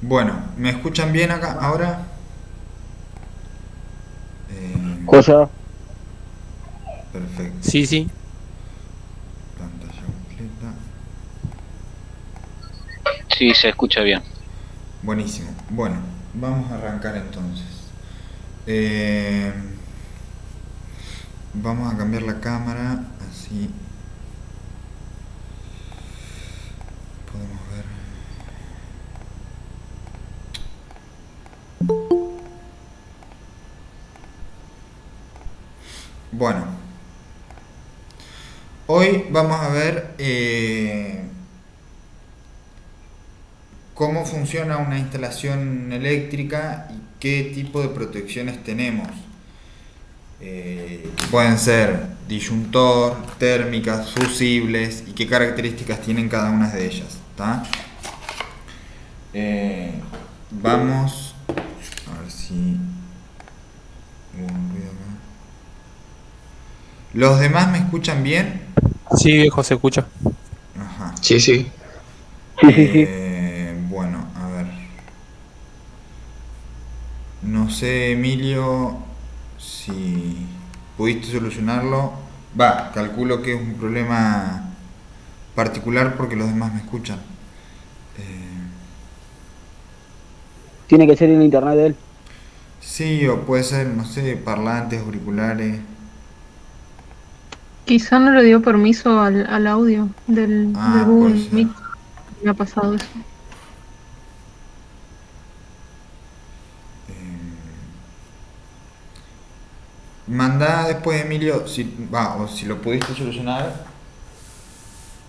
Bueno, ¿me escuchan bien acá ahora? Eh, Joya. perfecto. Sí, sí. Pantalla completa. Sí, se escucha bien. Buenísimo. Bueno, vamos a arrancar entonces. Eh, vamos a cambiar la cámara, así podemos ver. Bueno, hoy vamos a ver cómo funciona una instalación eléctrica y qué tipo de protecciones tenemos. Pueden ser disyuntor, térmicas, fusibles y qué características tienen cada una de ellas. ¿Tá? Vamos a ver si hubo un ruido acá. ¿Los demás me escuchan bien? Sí, viejo, se escucha. Ajá. Sí, sí. Sí, sí, sí. Bueno, a ver. No sé, Emilio, si pudiste solucionarlo. Va, calculo que es un problema particular porque los demás me escuchan. Eh, Tiene que ser en internet de él. sí, o puede ser, no sé, parlantes, auriculares. Quizá no le dio permiso al audio del Ah, puede Google ser. Meet. Me ha pasado eso. Mandá después, Emilio, si, va, o si lo pudiste solucionar,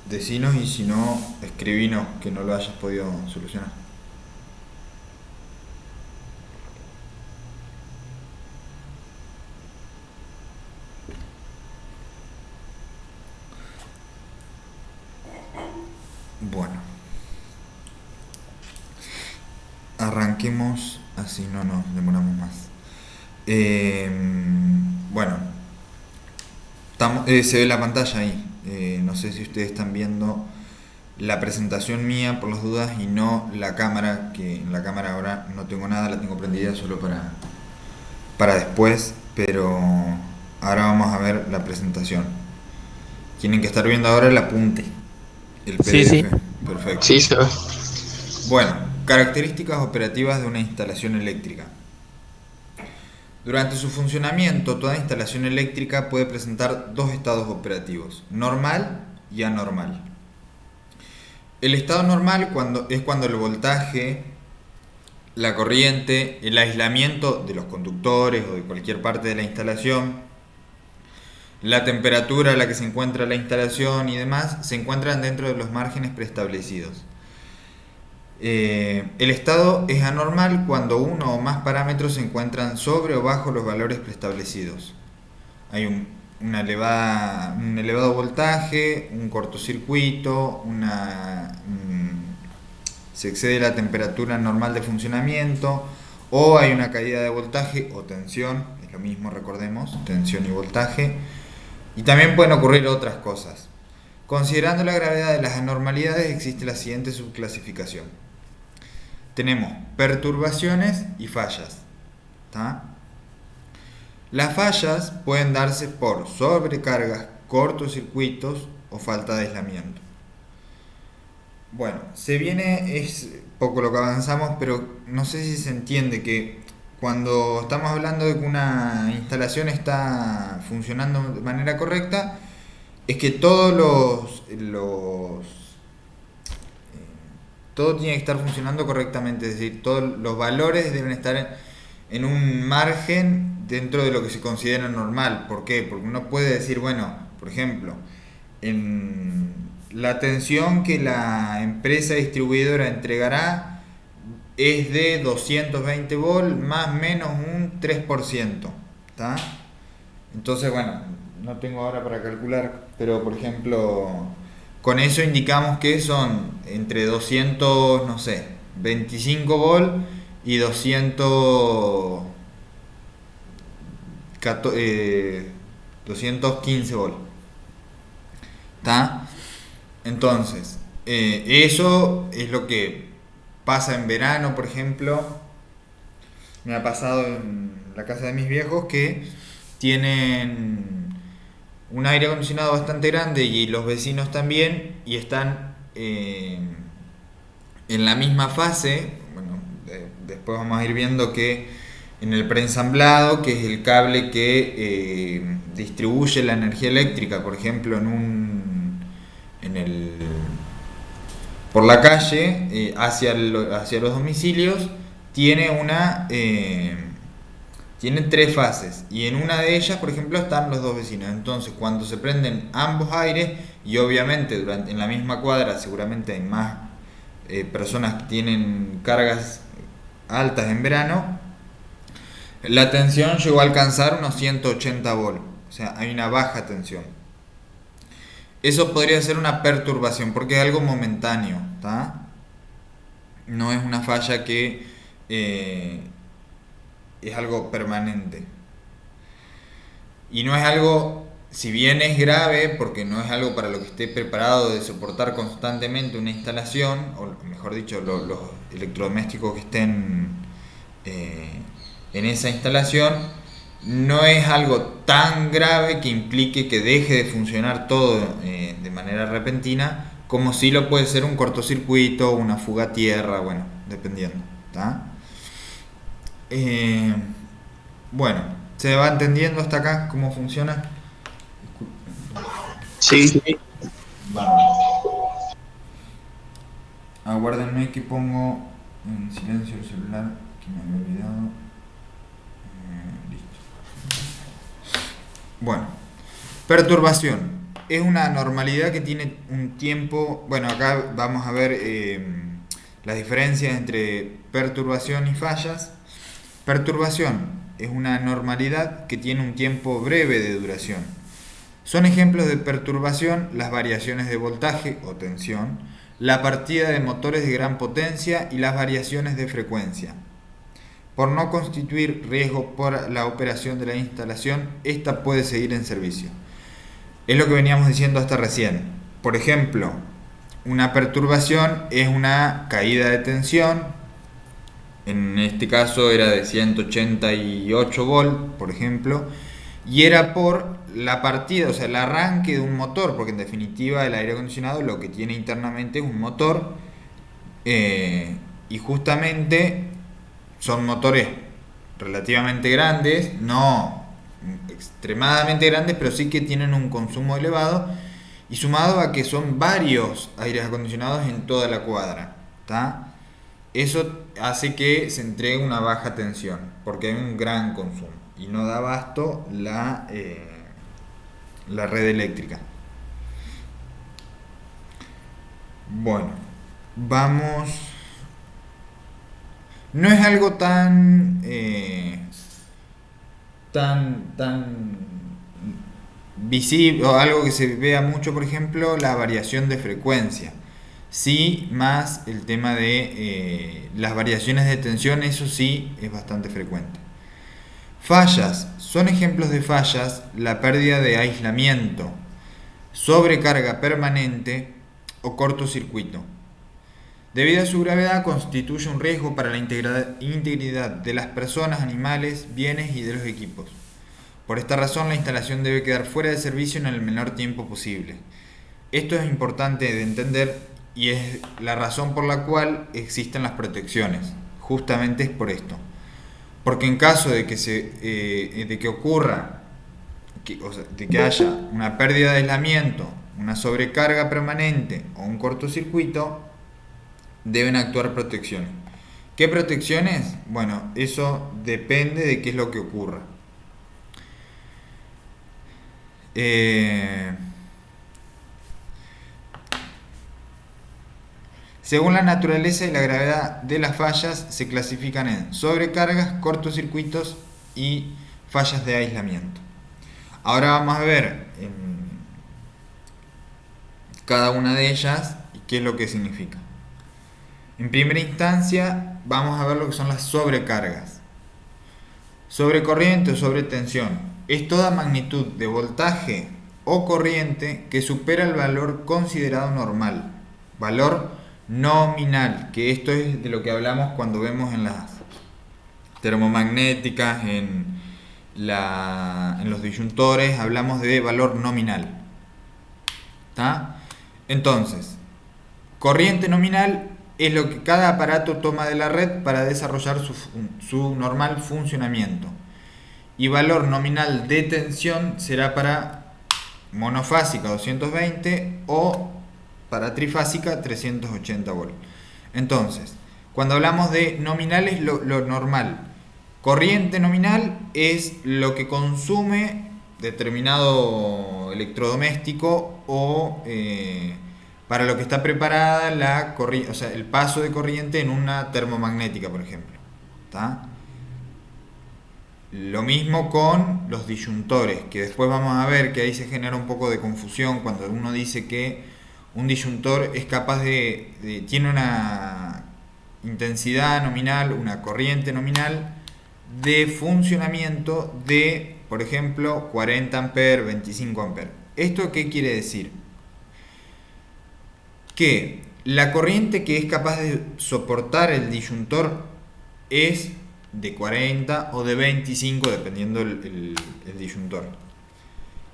decinos y si no, escribinos que no lo hayas podido solucionar. Bueno, arranquemos, así no nos demoramos más. Eh, bueno, se ve la pantalla ahí. No sé si ustedes están viendo la presentación mía por las dudas y no la cámara, que en la cámara ahora no tengo nada, la tengo prendida solo para después, pero ahora vamos a ver la presentación. Tienen que estar viendo ahora el apunte, el Sí, PDF. sí. Perfecto. Sí, se ve. Bueno, características operativas de una instalación eléctrica. Durante su funcionamiento, toda instalación eléctrica puede presentar dos estados operativos, normal y anormal. El estado normal es cuando el voltaje, la corriente, el aislamiento de los conductores o de cualquier parte de la instalación, la temperatura a la que se encuentra la instalación y demás se encuentran dentro de los márgenes preestablecidos. El estado es anormal cuando uno o más parámetros se encuentran sobre o bajo los valores preestablecidos. Hay un elevado voltaje, un cortocircuito, se excede la temperatura normal de funcionamiento, o hay una caída de voltaje o tensión, es lo mismo, recordemos, tensión y voltaje, y también pueden ocurrir otras cosas. Considerando la gravedad de las anormalidades existe la siguiente subclasificación. Tenemos perturbaciones y fallas. ¿Tá? Las fallas pueden darse por sobrecargas, cortocircuitos o falta de aislamiento. Bueno, es poco lo que avanzamos, pero no sé si se entiende que cuando estamos hablando de que una instalación está funcionando de manera correcta, es que todo tiene que estar funcionando correctamente, es decir, todos los valores deben estar en un margen dentro de lo que se considera normal. ¿Por qué? Porque uno puede decir, bueno, por ejemplo, en la tensión que la empresa distribuidora entregará es de 220 volt más o menos un 3%. ¿Tá? Entonces, bueno, no tengo ahora para calcular, pero por ejemplo, con eso indicamos que son entre 200, no sé, 25 volt y 200, 215 volt. ¿Está? Entonces, eso es lo que pasa en verano, por ejemplo. Me ha pasado en la casa de mis viejos que tienen un aire acondicionado bastante grande y los vecinos también, y están en la misma fase. Bueno, después vamos a ir viendo que en el preensamblado, que es el cable que distribuye la energía eléctrica, por ejemplo, por la calle hacia los domicilios, tiene tres fases, y en una de ellas, por ejemplo, están los dos vecinos. Entonces, cuando se prenden ambos aires, y obviamente en la misma cuadra seguramente hay más personas que tienen cargas altas en verano, la tensión llegó a alcanzar unos 180 volt. O sea, hay una baja tensión. Eso podría ser una perturbación porque es algo momentáneo, ¿tá? No es una falla que es algo permanente. Y no es algo, si bien es grave, porque no es algo para lo que esté preparado de soportar constantemente una instalación, o mejor dicho, los electrodomésticos que estén en esa instalación, no es algo tan grave que implique que deje de funcionar todo de manera repentina, como si lo puede ser un cortocircuito, una fuga a tierra, bueno, dependiendo, ¿tá? Bueno, ¿se va entendiendo hasta acá cómo funciona? Sí. Vale. Aguárdenme que pongo en silencio el celular, que me había olvidado. Listo. Bueno, perturbación. Es una anormalidad que tiene un tiempo. Bueno, acá vamos a ver las diferencias entre perturbación y fallas. Perturbación es una anormalidad que tiene un tiempo breve de duración. Son ejemplos de perturbación las variaciones de voltaje o tensión, la partida de motores de gran potencia y las variaciones de frecuencia. Por no constituir riesgo por la operación de la instalación, esta puede seguir en servicio. Es lo que veníamos diciendo hasta recién. Por ejemplo, una perturbación es una caída de tensión. En este caso era de 188 volt, por ejemplo, y era por la partida, o sea, el arranque de un motor, porque en definitiva el aire acondicionado lo que tiene internamente es un motor, y justamente son motores relativamente grandes, no extremadamente grandes, pero sí que tienen un consumo elevado, y sumado a que son varios aires acondicionados en toda la cuadra, ¿tá? Eso hace que se entregue una baja tensión, porque hay un gran consumo y no da abasto la red eléctrica. Bueno, vamos. No es algo tan visible, o algo que se vea mucho, por ejemplo, la variación de frecuencia. Sí, más el tema de las variaciones de tensión, eso sí es bastante frecuente. Fallas. Son ejemplos de fallas la pérdida de aislamiento, sobrecarga permanente o cortocircuito. Debido a su gravedad, constituye un riesgo para la integridad de las personas, animales, bienes y de los equipos. Por esta razón, la instalación debe quedar fuera de servicio en el menor tiempo posible. Esto es importante de entender y es la razón por la cual existen las protecciones. Justamente es por esto. Porque en caso de que ocurra, de que haya una pérdida de aislamiento, una sobrecarga permanente o un cortocircuito, deben actuar protecciones. ¿Qué protecciones? Bueno, eso depende de qué es lo que ocurra. Según la naturaleza y la gravedad de las fallas, se clasifican en sobrecargas, cortocircuitos y fallas de aislamiento. Ahora vamos a ver cada una de ellas y qué es lo que significa. En primera instancia, vamos a ver lo que son las sobrecargas. sobre corriente o sobre tensión es toda magnitud de voltaje o corriente que supera el valor considerado normal, valor nominal, que esto es de lo que hablamos cuando vemos en las termomagnéticas, en los disyuntores, hablamos de valor nominal. ¿Tá? Entonces, corriente nominal es lo que cada aparato toma de la red para desarrollar su normal funcionamiento. Y valor nominal de tensión será para monofásica 220 o para trifásica 380 volts. Entonces, cuando hablamos de nominal es lo normal. Corriente nominal es lo que consume determinado electrodoméstico o para lo que está preparada la corriente, o sea, el paso de corriente en una termomagnética, por ejemplo. ¿Tá? Lo mismo con los disyuntores, que después vamos a ver que ahí se genera un poco de confusión cuando uno dice que un disyuntor es capaz tiene una intensidad nominal, una corriente nominal de funcionamiento de, por ejemplo, 40 amperes, 25 amperes. ¿Esto qué quiere decir? Que la corriente que es capaz de soportar el disyuntor es de 40 o de 25, dependiendo el disyuntor.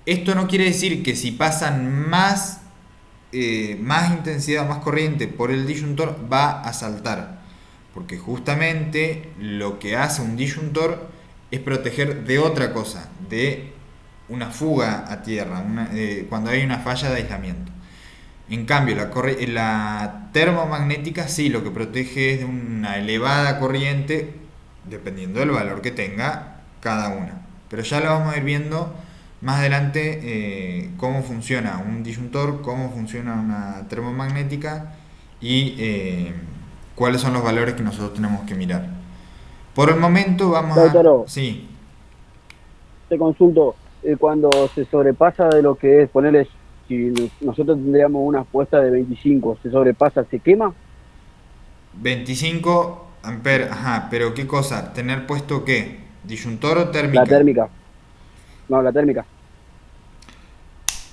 Esto no quiere decir que si pasan más intensidad, más corriente por el disyuntor, va a saltar. Porque justamente lo que hace un disyuntor es proteger de otra cosa, de una fuga a tierra, cuando hay una falla de aislamiento. En cambio, la termomagnética sí, lo que protege es de una elevada corriente, dependiendo del valor que tenga cada una. Pero ya lo vamos a ir viendo más adelante, cómo funciona un disyuntor, cómo funciona una termomagnética y cuáles son los valores que nosotros tenemos que mirar. Por el momento vamos Lautaro, Sí, te consulto, cuando se sobrepasa de lo que es, ponerle, si nosotros tendríamos una apuesta de 25, se sobrepasa, ¿se quema? 25 amperes, ajá, pero ¿qué cosa? ¿Tener puesto qué? ¿Disyuntor o térmica? La térmica. No, la térmica.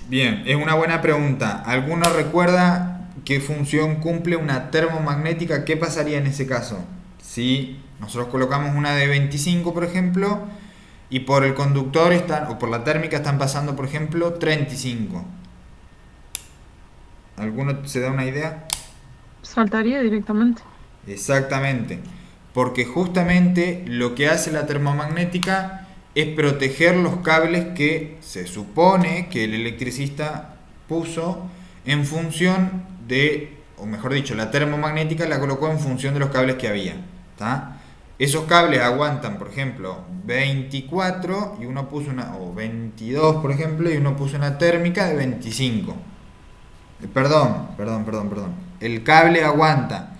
Bien, es una buena pregunta. ¿Alguno recuerda qué función cumple una termomagnética? ¿Qué pasaría en ese caso? Si nosotros colocamos una de 25, por ejemplo, y por el conductor o por la térmica están pasando, por ejemplo, 35. ¿Alguno se da una idea? Saltaría directamente. Exactamente, porque justamente lo que hace la termomagnética es proteger los cables que se supone que el electricista puso en función de, o mejor dicho, la termomagnética la colocó en función de los cables que había. ¿Tá? Esos cables aguantan, por ejemplo, 24 y uno puso o 22, por ejemplo, y uno puso una térmica de 25. Perdón. El cable aguanta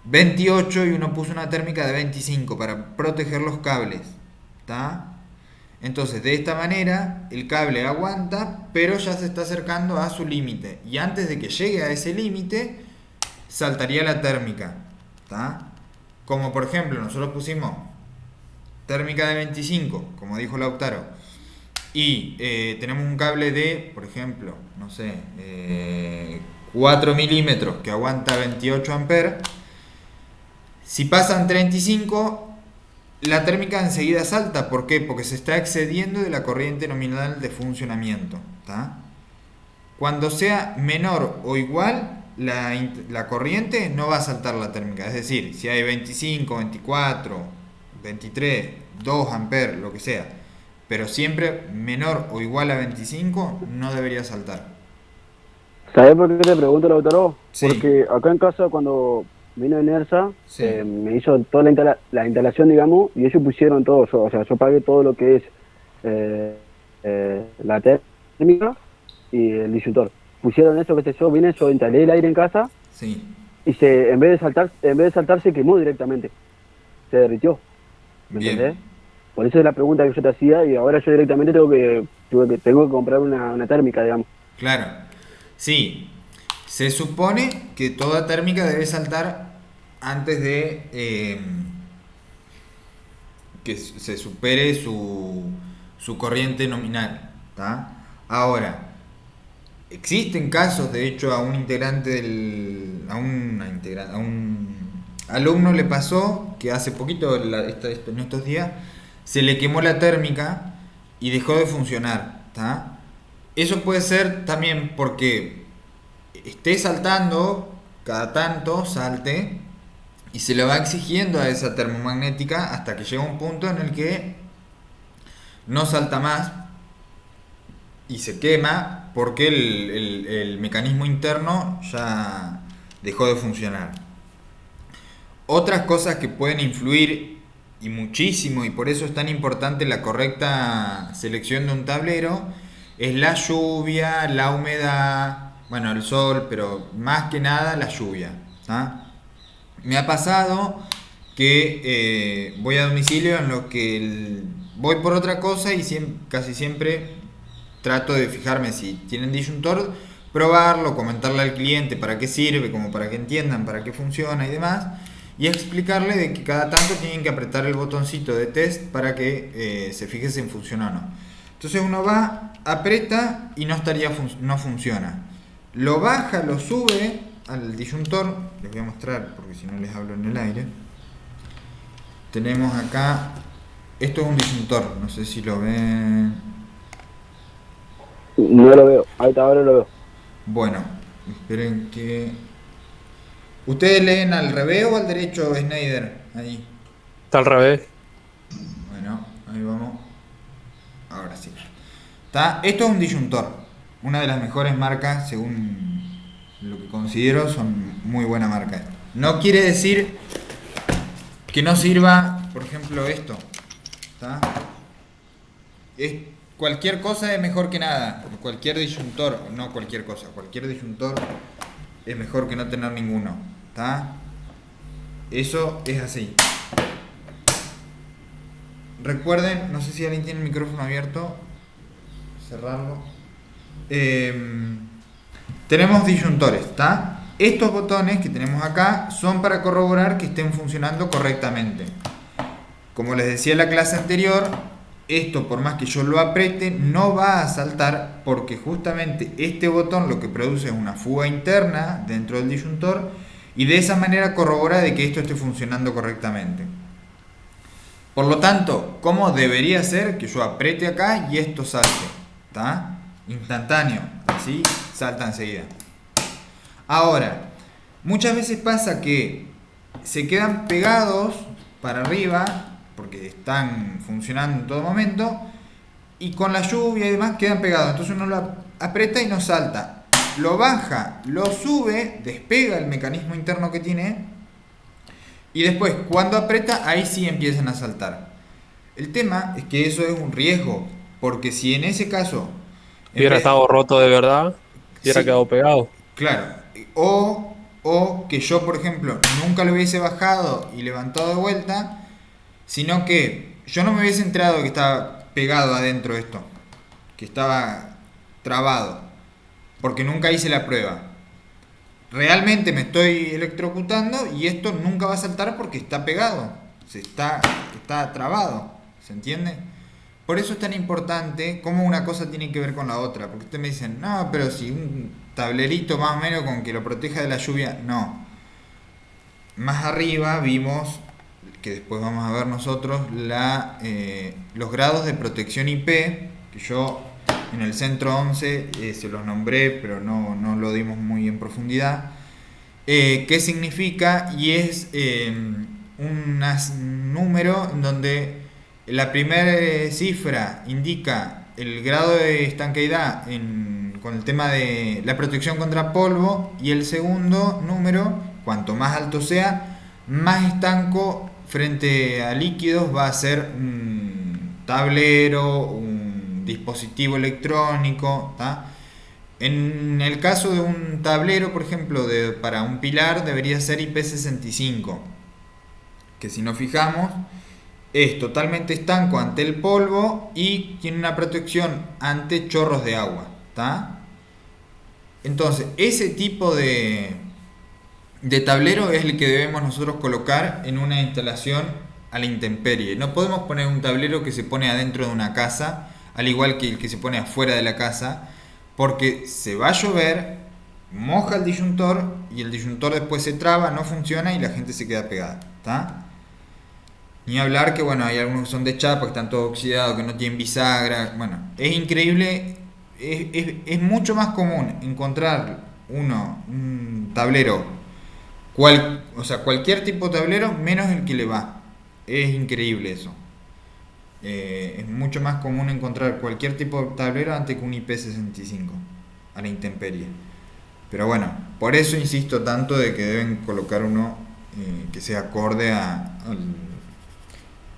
28 y uno puso una térmica de 25 para proteger los cables. ¿Tá? Entonces, de esta manera, el cable aguanta, pero ya se está acercando a su límite. Y antes de que llegue a ese límite, saltaría la térmica. ¿Tá? Como por ejemplo, nosotros pusimos térmica de 25, como dijo Lautaro, y tenemos un cable de, por ejemplo, no sé, 4 milímetros que aguanta 28 amperes. Si pasan 35, la térmica enseguida salta. ¿Por qué? Porque se está excediendo de la corriente nominal de funcionamiento. ¿Tá? Cuando sea menor o igual, la corriente no va a saltar la térmica. Es decir, si hay 25, 24, 23, 2 amperes, lo que sea, pero siempre menor o igual a 25, no debería saltar. ¿Sabes por qué te pregunto, Lautaro? Sí. Porque acá en casa, cuando vino Enersa, Sí. me hizo toda la instalación, digamos, y ellos pusieron todo. O sea, yo pagué todo lo que es la térmica y el disyuntor. Pusieron eso, que sé yo, yo instalé el aire en casa Sí. y en vez de saltar, se quemó directamente. Se derritió. ¿Me Bien. entendés? Por eso es la pregunta que yo te hacía, y ahora yo directamente tengo que comprar una térmica, digamos. Claro. Sí. Se supone que toda térmica debe saltar antes de que se supere su corriente nominal, ¿tá? Ahora, existen casos, de hecho, a un integrante a un alumno le pasó que hace poquito, en estos días, se le quemó la térmica y dejó de funcionar, ¿tá? Eso puede ser también porque esté saltando, cada tanto salte, y se le va exigiendo a esa termomagnética hasta que llega un punto en el que no salta más y se quema porque el mecanismo interno ya dejó de funcionar. Otras cosas que pueden influir, y muchísimo, y por eso es tan importante la correcta selección de un tablero, es la lluvia, la humedad, bueno, el sol, pero más que nada la lluvia, ¿tá? Me ha pasado que voy a domicilio en lo que voy por otra cosa y casi siempre trato de fijarme si tienen disyuntor, probarlo, comentarle al cliente para qué sirve, como para que entiendan para qué funciona y demás, y explicarle de que cada tanto tienen que apretar el botoncito de test para que se fije si funciona o no. Entonces uno va, aprieta y no funciona. Lo baja, lo sube al disyuntor, les voy a mostrar porque si no les hablo en el aire. Tenemos acá, esto es un disyuntor, no sé si lo ven. No lo veo, ahora lo veo. Bueno, esperen que... ¿Ustedes leen al revés o al derecho, Schneider? Ahí. Está al revés. Bueno, ahí vamos. Ahora sí. Esto es un disyuntor, una de las mejores marcas según lo que considero, son muy buena marca. No quiere decir que no sirva, por ejemplo, esto, ¿tá? Cualquier cosa es mejor que nada, cualquier disyuntor, no cualquier cosa, cualquier disyuntor es mejor que no tener ninguno, ¿tá? Eso es así. Recuerden, no sé si alguien tiene el micrófono abierto, cerrarlo. Tenemos disyuntores, ¿está? Estos botones que tenemos acá son para corroborar que estén funcionando correctamente. Como les decía en la clase anterior, esto por más que yo lo apriete no va a saltar porque justamente este botón lo que produce es una fuga interna dentro del disyuntor y de esa manera corrobora de que esto esté funcionando correctamente. Por lo tanto, ¿cómo debería ser que yo apriete acá y esto salte? ¿Está? Instantáneo, así salta enseguida. Ahora, muchas veces pasa que se quedan pegados para arriba porque están funcionando en todo momento y con la lluvia y demás quedan pegados, entonces uno lo aprieta y no salta, lo baja, lo sube, despega el mecanismo interno que tiene y después cuando aprieta ahí sí empiezan a saltar. El tema es que eso es un riesgo, porque si en ese caso Hubiera estado roto de verdad, hubiera quedado pegado. claro, o que yo por ejemplo nunca lo hubiese bajado y levantado de vuelta, sino que yo no me hubiese enterado de que estaba pegado adentro esto, que estaba trabado, porque nunca hice la prueba. Realmente me estoy electrocutando y esto nunca va a saltar porque está pegado, está trabado, ¿se entiende? Por eso es tan importante cómo una cosa tiene que ver con la otra, porque ustedes me dicen, no, pero si un tablerito más o menos con que lo proteja de la lluvia, no. Más arriba vimos, que después vamos a ver nosotros, los grados de protección IP, que yo en el centro 11 se los nombré, pero no lo dimos muy en profundidad. ¿Qué significa? Y es un número en donde la primera cifra indica el grado de estanqueidad con el tema de la protección contra polvo, y el segundo número, cuanto más alto sea, más estanco frente a líquidos va a ser un tablero, un dispositivo electrónico, ¿tá? En el caso de un tablero, por ejemplo, para un pilar debería ser IP65, que si nos fijamos es totalmente estanco ante el polvo y tiene una protección ante chorros de agua, ¿tá? Entonces, ese tipo de tablero es el que debemos nosotros colocar en una instalación a la intemperie. No podemos poner un tablero que se pone adentro de una casa, al igual que el que se pone afuera de la casa, porque se va a llover, moja el disyuntor y el disyuntor después se traba, no funciona y la gente se queda pegada, ¿está? Ni hablar que, bueno, hay algunos que son de chapa, que están todos oxidados, que no tienen bisagra. Bueno, es increíble, es mucho más común encontrar un tablero, o sea, cualquier tipo de tablero, menos el que le va. Es increíble eso. Es mucho más común encontrar cualquier tipo de tablero antes que un IP65 a la intemperie. Pero bueno, por eso insisto tanto de que deben colocar uno que sea acorde a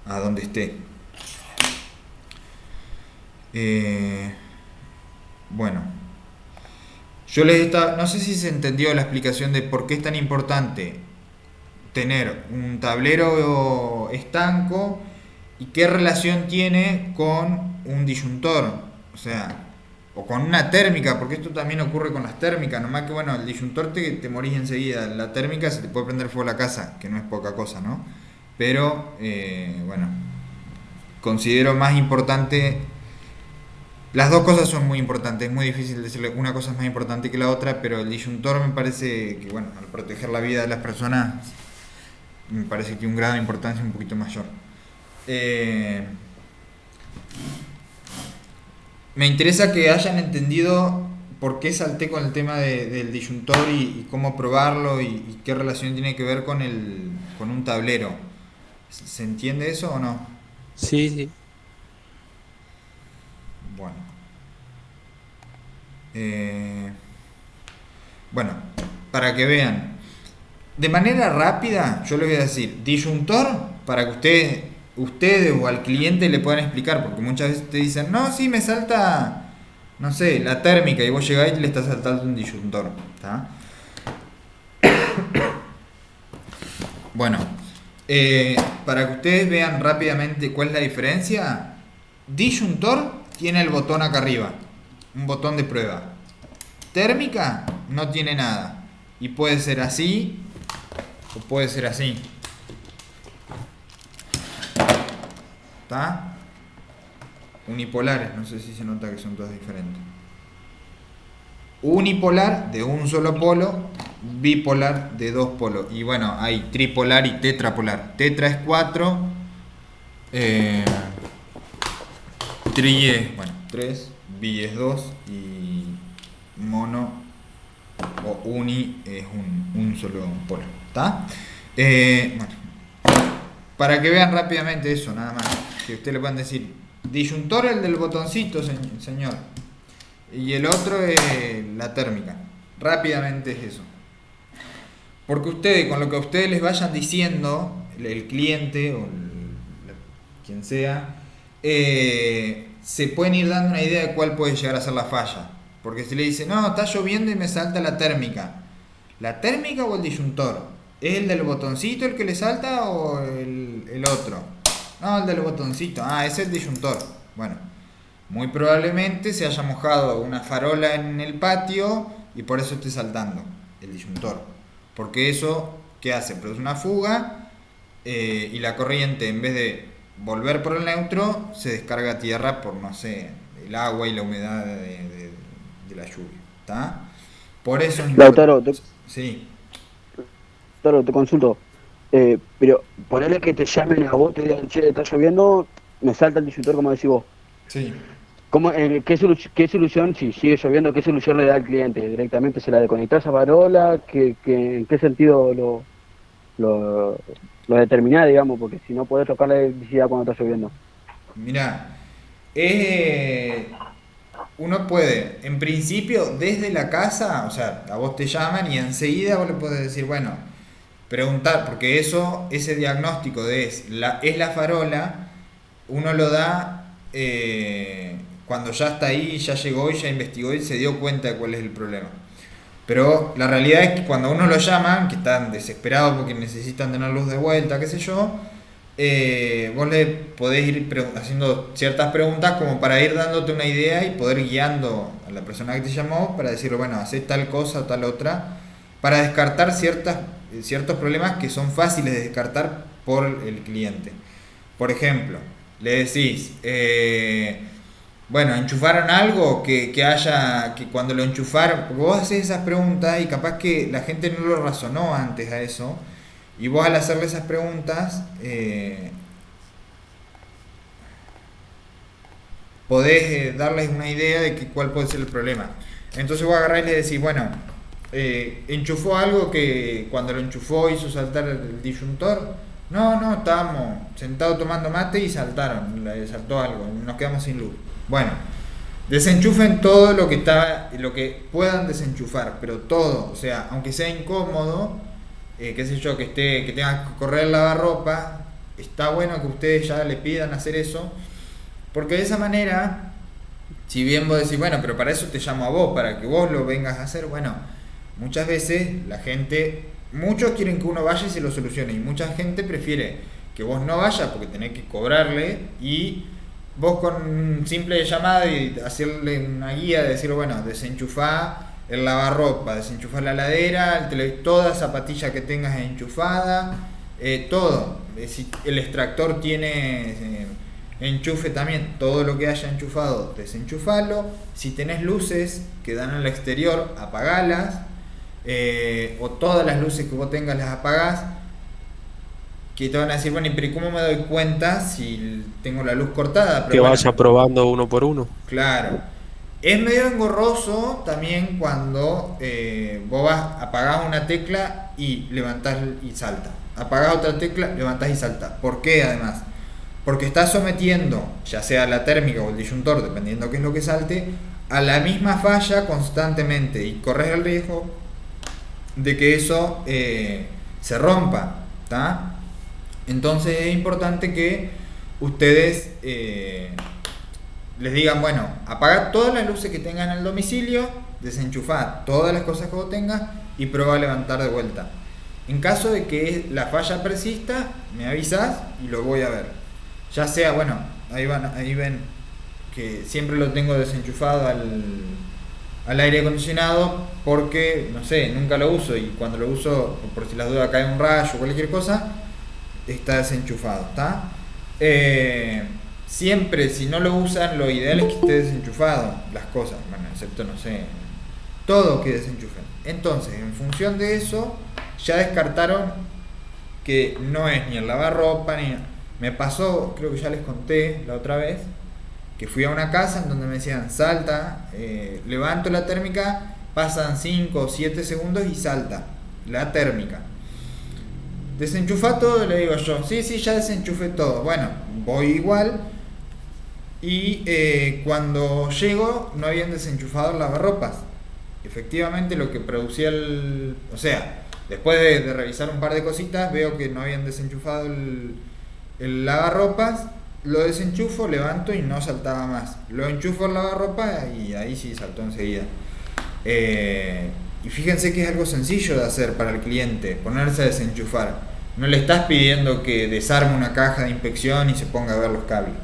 donde esté. Bueno, yo les estaba, no sé si se entendió la explicación de por qué es tan importante tener un tablero estanco y qué relación tiene con un disyuntor, o sea, o con una térmica, porque esto también ocurre con las térmicas, nomás que bueno, el disyuntor te morís enseguida, la térmica se te puede prender fuego la casa, que no es poca cosa, ¿no? Pero, bueno, considero más importante, las dos cosas son muy importantes, es muy difícil decirle una cosa es más importante que la otra, pero el disyuntor me parece que, bueno, al proteger la vida de las personas, me parece que un grado de importancia un poquito mayor. Me interesa que hayan entendido por qué salté con el tema del disyuntor y cómo probarlo y qué relación tiene que ver con un tablero. ¿Se entiende eso o no? Sí, sí. Bueno. Bueno, para que vean. De manera rápida, yo les voy a decir, disyuntor, para que ustedes o al cliente le puedan explicar, porque muchas veces te dicen, no, sí, me salta, no sé, la térmica, y vos llegáis y le estás saltando un disyuntor, ¿está? Bueno, para que ustedes vean rápidamente cuál es la diferencia, disyuntor tiene el botón acá arriba, un botón de prueba. Térmica no tiene nada, y puede ser así o puede ser así. ¿Está? Unipolares, no sé si se nota que son todas diferentes. Unipolar de un solo polo, bipolar de dos polos. Y bueno, hay tripolar y tetrapolar. Tetra es 4, tri es, bueno, 3, bi es 2 y mono o uni es un solo polo. ¿Está? Bueno, para que vean rápidamente eso, nada más. Que ustedes le puedan decir, disyuntor el del botoncito, señor. Y el otro es la térmica. Rápidamente es eso. Porque ustedes, con lo que ustedes les vayan diciendo, el cliente o quien sea, se pueden ir dando una idea de cuál puede llegar a ser la falla. Porque si le dice, no, está lloviendo y me salta la térmica. ¿La térmica o el disyuntor? ¿Es el del botoncito el que le salta o el otro? No, el del botoncito. Ah, ese es el disyuntor. Bueno, muy probablemente se haya mojado una farola en el patio y por eso esté saltando el disyuntor. Porque eso, ¿qué hace? Produce una fuga y la corriente, en vez de volver por el neutro, se descarga a tierra por, no sé, el agua y la humedad de la lluvia. ¿Está? Por eso es Lautaro, sí. Lautaro, te consulto. Pero ponerle que te llamen a vos, te digan, che, está lloviendo, me salta el disyuntor, como decís vos. Sí. ¿Qué solución, si sigue lloviendo, qué solución le da al cliente? ¿Directamente se la desconectás a farola? ¿En qué sentido lo determinás, digamos? Porque si no podés tocar la electricidad cuando está lloviendo. Mirá, uno puede, en principio, desde la casa, o sea, a vos te llaman y enseguida vos le podés decir, bueno, preguntar, porque ese diagnóstico de es la farola, uno lo da cuando ya está ahí, ya llegó y ya investigó y se dio cuenta de cuál es el problema. Pero la realidad es que cuando uno lo llaman, que están desesperados porque necesitan tener luz de vuelta, qué sé yo, vos le podés ir haciendo ciertas preguntas como para ir dándote una idea y poder guiando a la persona que te llamó para decirle, bueno, hacé tal cosa o tal otra, para descartar ciertos problemas que son fáciles de descartar por el cliente. Por ejemplo, le decís, bueno, enchufaron algo que haya, que cuando lo enchufaron, porque vos haces esas preguntas y capaz que la gente no lo razonó antes a eso, y vos al hacerle esas preguntas, podés darles una idea de cuál puede ser el problema. Entonces vos agarrás y le decís, bueno, enchufó algo que cuando lo enchufó hizo saltar el disyuntor. No, estábamos sentados tomando mate y saltaron, saltó algo, nos quedamos sin luz. Bueno, desenchufen todo lo que puedan desenchufar, pero todo, o sea, aunque sea incómodo, qué sé yo, que tenga que correr el lavarropa, está bueno que ustedes ya le pidan hacer eso, porque de esa manera, si bien vos decís, bueno, pero para eso te llamo a vos, para que vos lo vengas a hacer, bueno, muchas veces muchos quieren que uno vaya y se lo solucione, y mucha gente prefiere que vos no vayas porque tenés que cobrarle, y vos con simple llamada y hacerle una guía de decir, bueno, desenchufá el lavarropa, desenchufá la heladera, toda zapatilla que tengas enchufada, todo. Si el extractor tiene enchufe también, todo lo que haya enchufado, desenchufalo. Si tenés luces que dan al exterior, apagalas. O todas las luces que vos tengas las apagás, que te van a decir, bueno, pero ¿y cómo me doy cuenta si tengo la luz cortada? Pero Que bueno, vaya probando uno por uno. claro, es medio engorroso también cuando vos apagás una tecla y levantás y salta, apagás otra tecla, levantás y salta. ¿Por qué además? Porque estás sometiendo, ya sea la térmica o el disyuntor, dependiendo qué es lo que salte, a la misma falla constantemente, y corres el riesgo de que eso se rompa, ¿tá? Entonces es importante que ustedes les digan, bueno, apaga todas las luces que tengan en el domicilio, desenchufá todas las cosas que vos tengas y prueba a levantar de vuelta. En caso de que la falla persista, me avisas y lo voy a ver. Ya sea, bueno, ahí ven que siempre lo tengo desenchufado al aire acondicionado porque, no sé, nunca lo uso, y cuando lo uso, por si las dudas cae un rayo o cualquier cosa, está desenchufado, ¿está? Siempre, si no lo usan, lo ideal es que esté desenchufado las cosas, bueno, excepto, no sé, todo que desenchufen. Entonces, en función de eso, ya descartaron que no es ni el lavarropa, ni... Me pasó, creo que ya les conté la otra vez, que fui a una casa en donde me decían, salta, levanto la térmica, pasan 5 o 7 segundos y salta la térmica. Desenchufa todo, le digo yo, sí, ya desenchufé todo. Bueno, voy igual, y cuando llego no habían desenchufado el lavarropas. Efectivamente lo que producía o sea, después de revisar un par de cositas, veo que no habían desenchufado el lavarropas. Lo desenchufo, levanto y no saltaba más. Lo enchufo al lavarropa y ahí sí saltó enseguida. Y fíjense que es algo sencillo de hacer para el cliente, ponerse a desenchufar. No le estás pidiendo que desarme una caja de inspección y se ponga a ver los cables.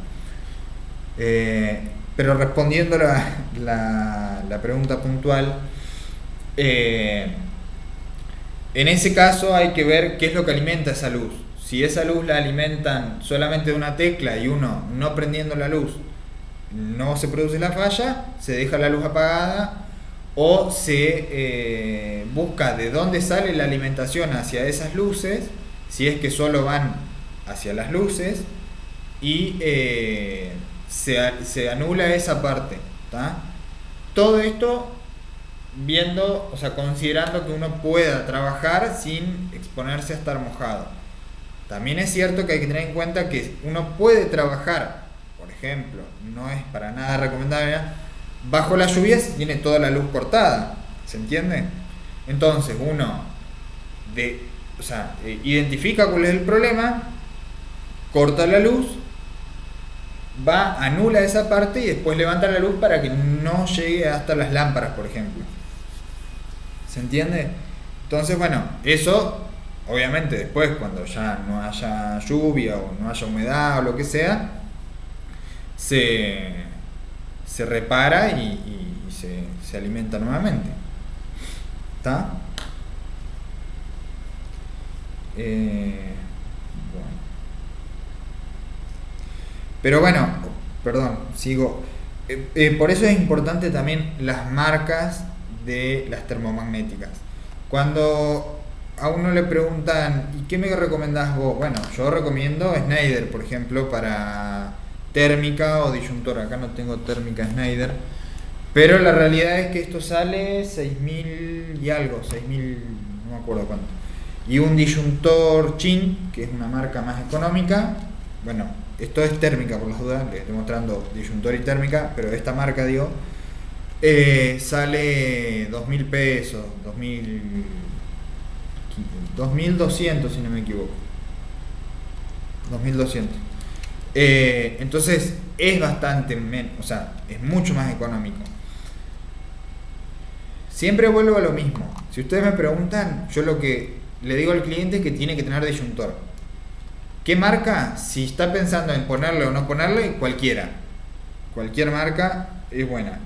Pero respondiendo la pregunta puntual, en ese caso hay que ver qué es lo que alimenta esa luz. Si esa luz la alimentan solamente de una tecla y uno no prendiendo la luz no se produce la falla, se deja la luz apagada, o se busca de dónde sale la alimentación hacia esas luces, si es que solo van hacia las luces, y se anula esa parte, ¿tá? Todo esto viendo, o sea, considerando que uno pueda trabajar sin exponerse a estar mojado. También es cierto que hay que tener en cuenta que uno puede trabajar, por ejemplo, no es para nada recomendable, bajo las lluvias tiene toda la luz cortada, ¿se entiende? Entonces uno identifica cuál es el problema, corta la luz, anula esa parte y después levanta la luz para que no llegue hasta las lámparas, por ejemplo. ¿Se entiende? Entonces, bueno, eso obviamente después, cuando ya no haya lluvia o no haya humedad o lo que sea, se repara y se alimenta nuevamente. ¿Está? Bueno. Pero bueno, perdón, sigo. Por eso es importante también las marcas de las termomagnéticas. Cuando a uno le preguntan, ¿y qué me recomendás vos? Bueno, yo recomiendo Schneider, por ejemplo, para térmica o disyuntor. Acá no tengo térmica Schneider. Pero la realidad es que esto sale 6.000 y algo, 6.000, no me acuerdo cuánto. Y un disyuntor Chin, que es una marca más económica, bueno, esto es térmica por las dudas, les estoy mostrando disyuntor y térmica, pero esta marca, digo, sale 2.000 pesos, 2.200 si no me equivoco. 2.200. Entonces es bastante menos, o sea, es mucho más económico. Siempre vuelvo a lo mismo. Si ustedes me preguntan, yo lo que le digo al cliente es que tiene que tener disyuntor. ¿Qué marca? Si está pensando en ponerle o no ponerle, cualquiera. Cualquier marca es buena.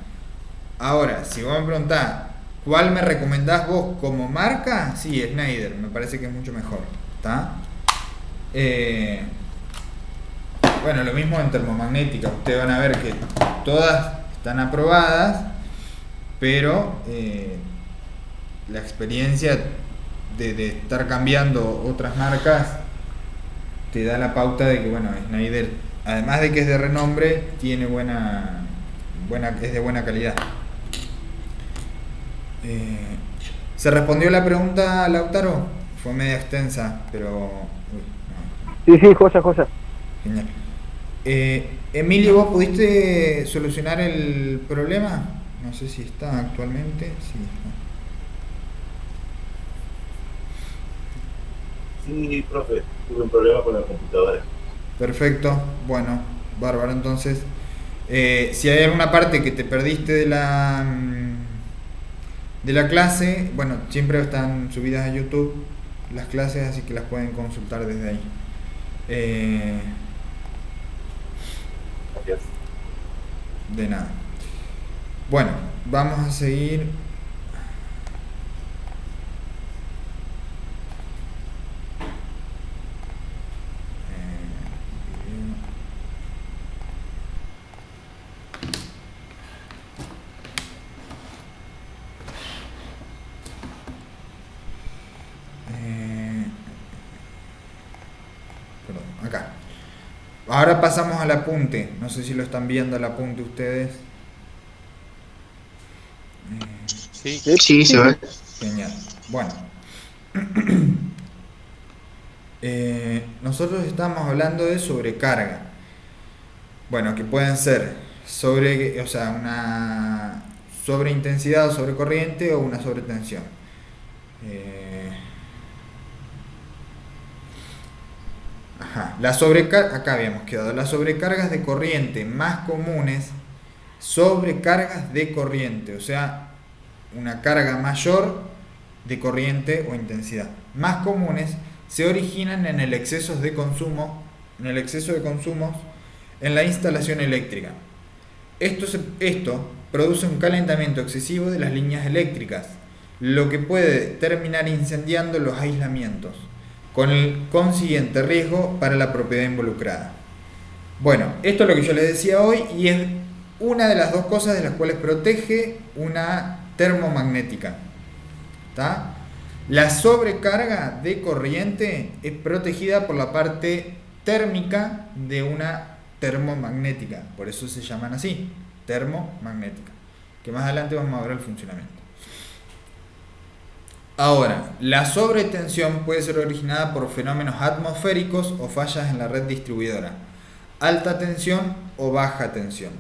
Ahora, si vos me preguntás, ¿cuál me recomendás vos como marca? Sí, Schneider, me parece que es mucho mejor. ¿Está? Bueno, lo mismo en termomagnética. Ustedes van a ver que todas están aprobadas, pero la experiencia de estar cambiando otras marcas te da la pauta de que, bueno, Schneider, además de que es de renombre, tiene es de buena calidad. ¿Se respondió la pregunta, Lautaro? Fue media extensa, pero... Sí, joya. Genial. Emilio, ¿vos pudiste solucionar el problema? No sé si está actualmente. Sí, Sí, profe, tuve un problema con la computadora. perfecto, bueno, bárbaro. Entonces, si hay alguna parte que te perdiste de la clase, bueno, siempre están subidas a YouTube las clases, así que las pueden consultar desde ahí. Gracias. De nada. Bueno, vamos a seguir. Perdón, acá. Ahora pasamos al apunte. No sé si lo están viendo el apunte ustedes. Sí. Sí, se ve. Genial. Bueno. Nosotros estamos hablando de sobrecarga. Bueno, que pueden ser o sea, una sobreintensidad o sobrecorriente o una sobretensión. Acá habíamos quedado. Las sobrecargas de corriente más comunes, sobrecargas de corriente, o sea, una carga mayor de corriente o intensidad, más comunes, se originan en el exceso de consumos en la instalación eléctrica. Esto produce un calentamiento excesivo de las líneas eléctricas, lo que puede terminar incendiando los aislamientos, con el consiguiente riesgo para la propiedad involucrada. Bueno, esto es lo que yo les decía hoy y es una de las dos cosas de las cuales protege una termomagnética. ¿Está? La sobrecarga de corriente es protegida por la parte térmica de una termomagnética, por eso se llaman así, termomagnética, que más adelante vamos a ver el funcionamiento. Ahora, la sobretensión puede ser originada por fenómenos atmosféricos o fallas en la red distribuidora, alta tensión o baja tensión.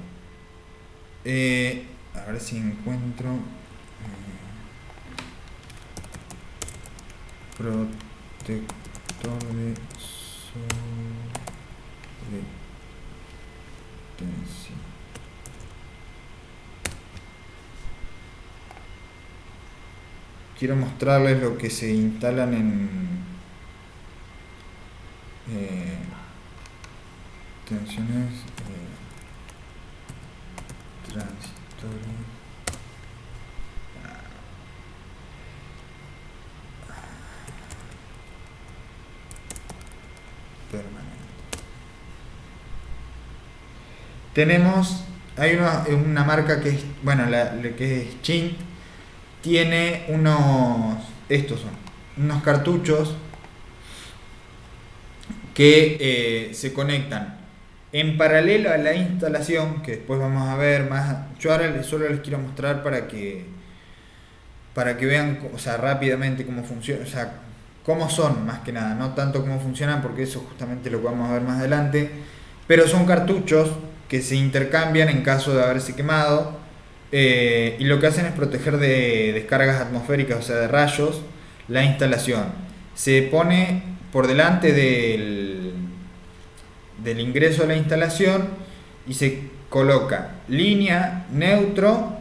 A ver si encuentro protector de sobretensión. Quiero mostrarles lo que se instalan en tensiones transitorias permanentes. Hay una marca que es, bueno, la que es Chint, tiene estos son, unos cartuchos que se conectan en paralelo a la instalación, que después vamos a ver más. Yo ahora solo les quiero mostrar para que vean, o sea, rápidamente cómo funciona, o sea, cómo son más que nada, no tanto cómo funcionan, porque eso justamente lo vamos a ver más adelante, pero son cartuchos que se intercambian en caso de haberse quemado, y lo que hacen es proteger de descargas atmosféricas, o sea, de rayos, la instalación. Se pone por delante del ingreso a la instalación y se coloca línea, neutro,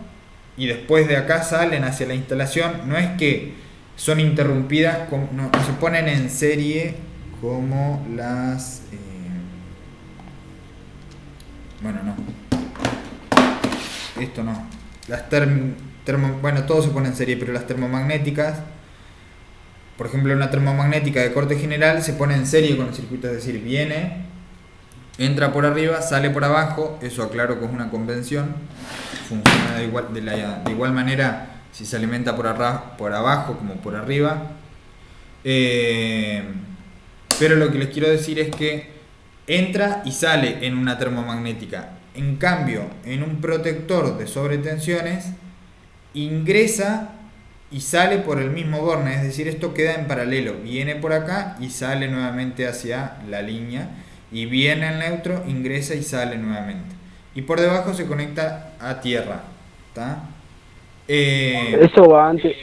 y después de acá salen hacia la instalación. No es que son interrumpidas, no se ponen en serie como las... bueno, no. Esto no. Las bueno, todo se pone en serie, pero las termomagnéticas, por ejemplo, una termomagnética de corte general se pone en serie con el circuito, es decir, entra por arriba, sale por abajo. Eso aclaro que es una convención. Funciona de igual manera si se alimenta por abajo como por arriba. Pero lo que les quiero decir es que entra y sale en una termomagnética. En cambio, en un protector de sobretensiones, ingresa y sale por el mismo borne. Es decir, esto queda en paralelo. Viene por acá y sale nuevamente hacia la línea. Y viene al neutro, ingresa y sale nuevamente. Y por debajo se conecta a tierra. ¿Está? Eso va antes,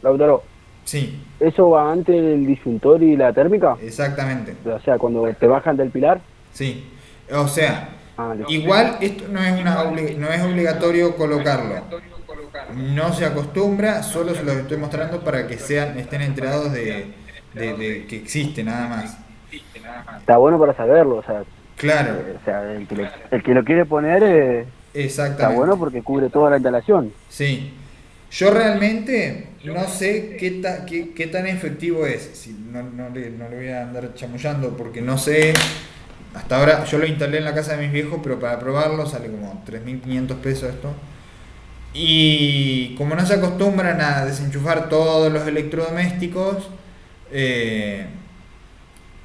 Lautaro. Sí. ¿Eso va antes del disyuntor y la térmica? Exactamente. O sea, cuando te bajan del pilar. Sí. O sea, listo. igual esto no es obligatorio colocarlo. No se acostumbra, solo se los estoy mostrando para que estén enterados de que existe, nada más. Está bueno para saberlo, o sea. Claro. O sea, el que lo quiere poner exactamente. Está bueno porque cubre toda la instalación. Sí. Yo realmente no sé qué tan efectivo es. Si no le voy a andar chamullando porque no sé. Hasta ahora yo lo instalé en la casa de mis viejos, pero para probarlo sale como 3.500 pesos esto. Y como no se acostumbran a desenchufar todos los electrodomésticos,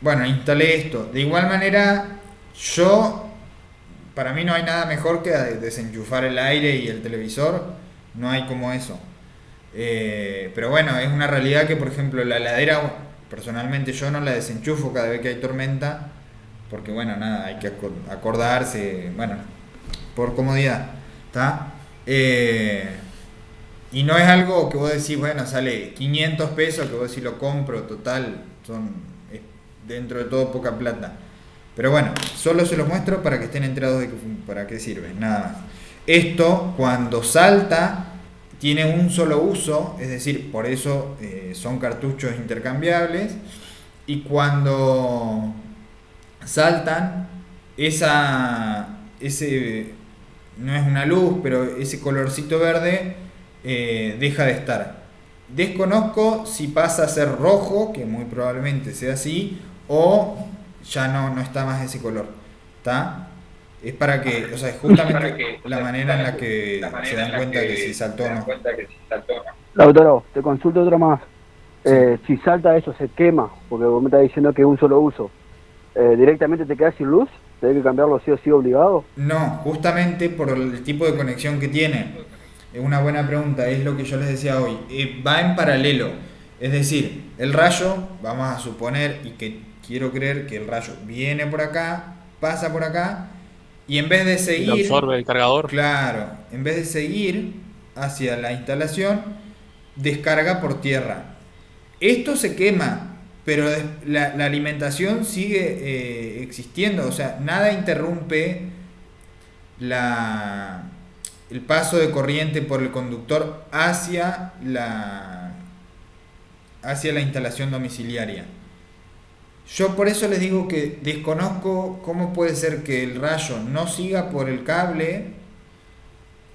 bueno, instalé esto. De igual manera, para mí no hay nada mejor que desenchufar el aire y el televisor. No hay como eso. Pero bueno, es una realidad que, por ejemplo, la heladera, personalmente yo no la desenchufo cada vez que hay tormenta, porque bueno, nada, hay que acordarse, bueno, por comodidad, ¿está? Y no es algo que vos decís, bueno, sale 500 pesos, que vos decís lo compro, total, son dentro de todo poca plata. Pero bueno, solo se los muestro para que estén enterados de para qué sirve, nada más. Esto, cuando salta, tiene un solo uso, es decir, por eso son cartuchos intercambiables. Y cuando saltan, ese no es una luz, pero ese colorcito verde deja de estar. Desconozco si pasa a ser rojo, que muy probablemente sea así, o ya no está más ese color. ¿Está? Es para que, o sea, es justamente la manera en la que se dan cuenta que si saltó o no. Lautaro, te consulto otra más. Si salta eso, se quema, porque vos me estás diciendo que es un solo uso. ¿Directamente te quedas sin luz? ¿Tenés que cambiarlo sí o sí obligado? No, justamente por el tipo de conexión que tiene. Es una buena pregunta, es lo que yo les decía hoy. Va en paralelo. Es decir, el rayo, vamos a suponer, y que quiero creer que el rayo viene por acá, pasa por acá, y en vez de seguir... Lo absorbe el cargador. Claro, en vez de seguir hacia la instalación, descarga por tierra. Esto se quema, pero la alimentación sigue existiendo, o sea, nada interrumpe el paso de corriente por el conductor hacia la instalación domiciliaria. Yo por eso les digo que desconozco cómo puede ser que el rayo no siga por el cable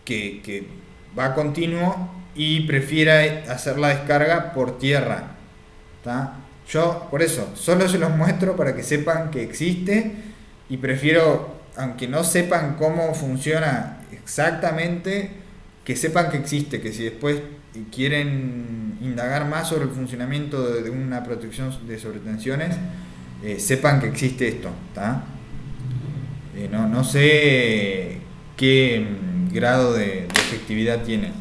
que va continuo y prefiera hacer la descarga por tierra. ¿Tá? Yo por eso solo se los muestro para que sepan que existe y prefiero aunque no sepan cómo funciona exactamente, que sepan que existe, que si después quieren indagar más sobre el funcionamiento de una protección de sobretensiones, sepan que existe esto, ¿tá? No sé qué grado de efectividad tiene.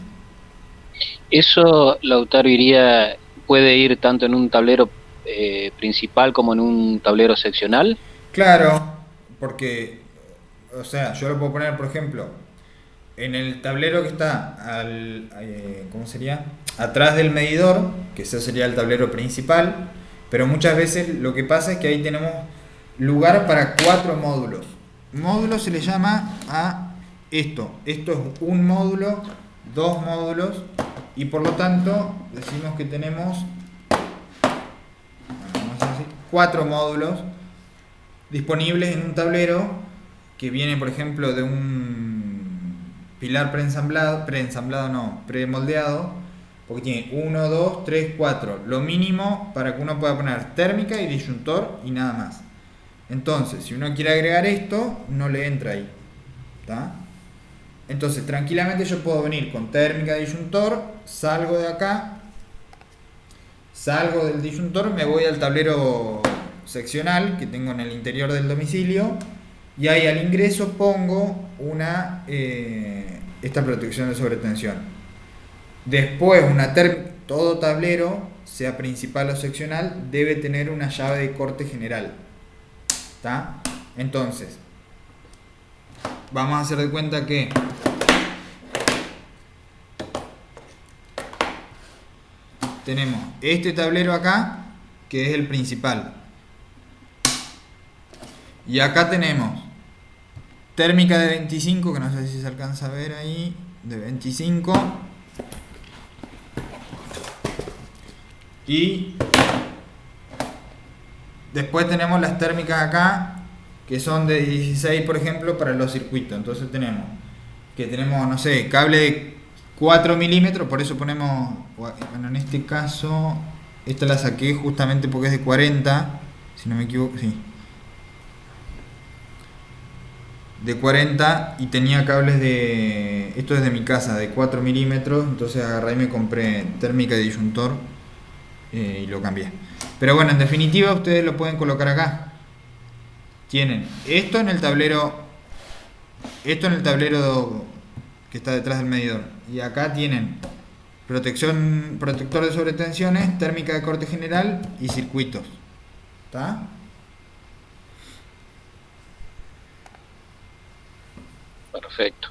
Eso, Lautaro, puede ir tanto en un tablero principal como en un tablero seccional. Claro, porque, o sea, yo lo puedo poner, por ejemplo, en el tablero que está ¿cómo sería? Atrás del medidor, que ese sería el tablero principal, pero muchas veces lo que pasa es que ahí tenemos lugar para 4 módulos. Módulo se le llama a esto. Esto es un módulo, 2 módulos, y por lo tanto decimos que tenemos 4 módulos disponibles en un tablero que viene, por ejemplo, de un pilar premoldeado, porque tiene 1, 2, 3, 4, lo mínimo para que uno pueda poner térmica y disyuntor y nada más. Entonces, si uno quiere agregar esto, no le entra ahí, ¿tá? Entonces, tranquilamente yo puedo venir con térmica, disyuntor, salgo de acá, salgo del disyuntor, me voy al tablero seccional que tengo en el interior del domicilio, y ahí al ingreso pongo esta protección de sobretensión. Después todo tablero, sea principal o seccional, debe tener una llave de corte general, ¿tá? Entonces vamos a hacer de cuenta que tenemos este tablero acá, que es el principal, y acá tenemos térmica de 25, que no sé si se alcanza a ver ahí, de 25, y después tenemos las térmicas acá, que son de 16, por ejemplo, para los circuitos. Entonces tenemos, no sé, cable de 4 milímetros, por eso ponemos, bueno, en este caso, esta la saqué justamente porque es de 40, si no me equivoco, sí, de 40, y tenía cables esto es de mi casa, de 4 milímetros, entonces agarré y me compré térmica de disyuntor y lo cambié. Pero bueno, en definitiva ustedes lo pueden colocar acá. Tienen esto en el tablero que está detrás del medidor, y acá tienen protector de sobretensiones, térmica de corte general y circuitos, ¿está? Perfecto.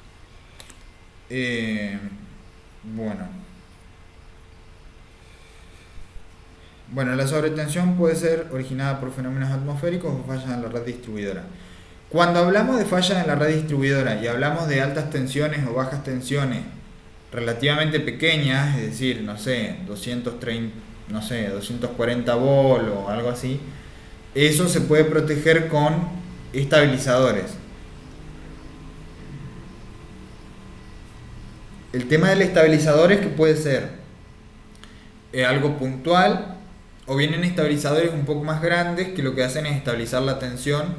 Bueno, la sobretensión puede ser originada por fenómenos atmosféricos o fallas en la red distribuidora. Cuando hablamos de fallas en la red distribuidora y hablamos de altas tensiones o bajas tensiones relativamente pequeñas, es decir, no sé, 240 volt o algo así, eso se puede proteger con estabilizadores. El tema del estabilizador es que puede ser algo puntual, o vienen estabilizadores un poco más grandes que lo que hacen es estabilizar la tensión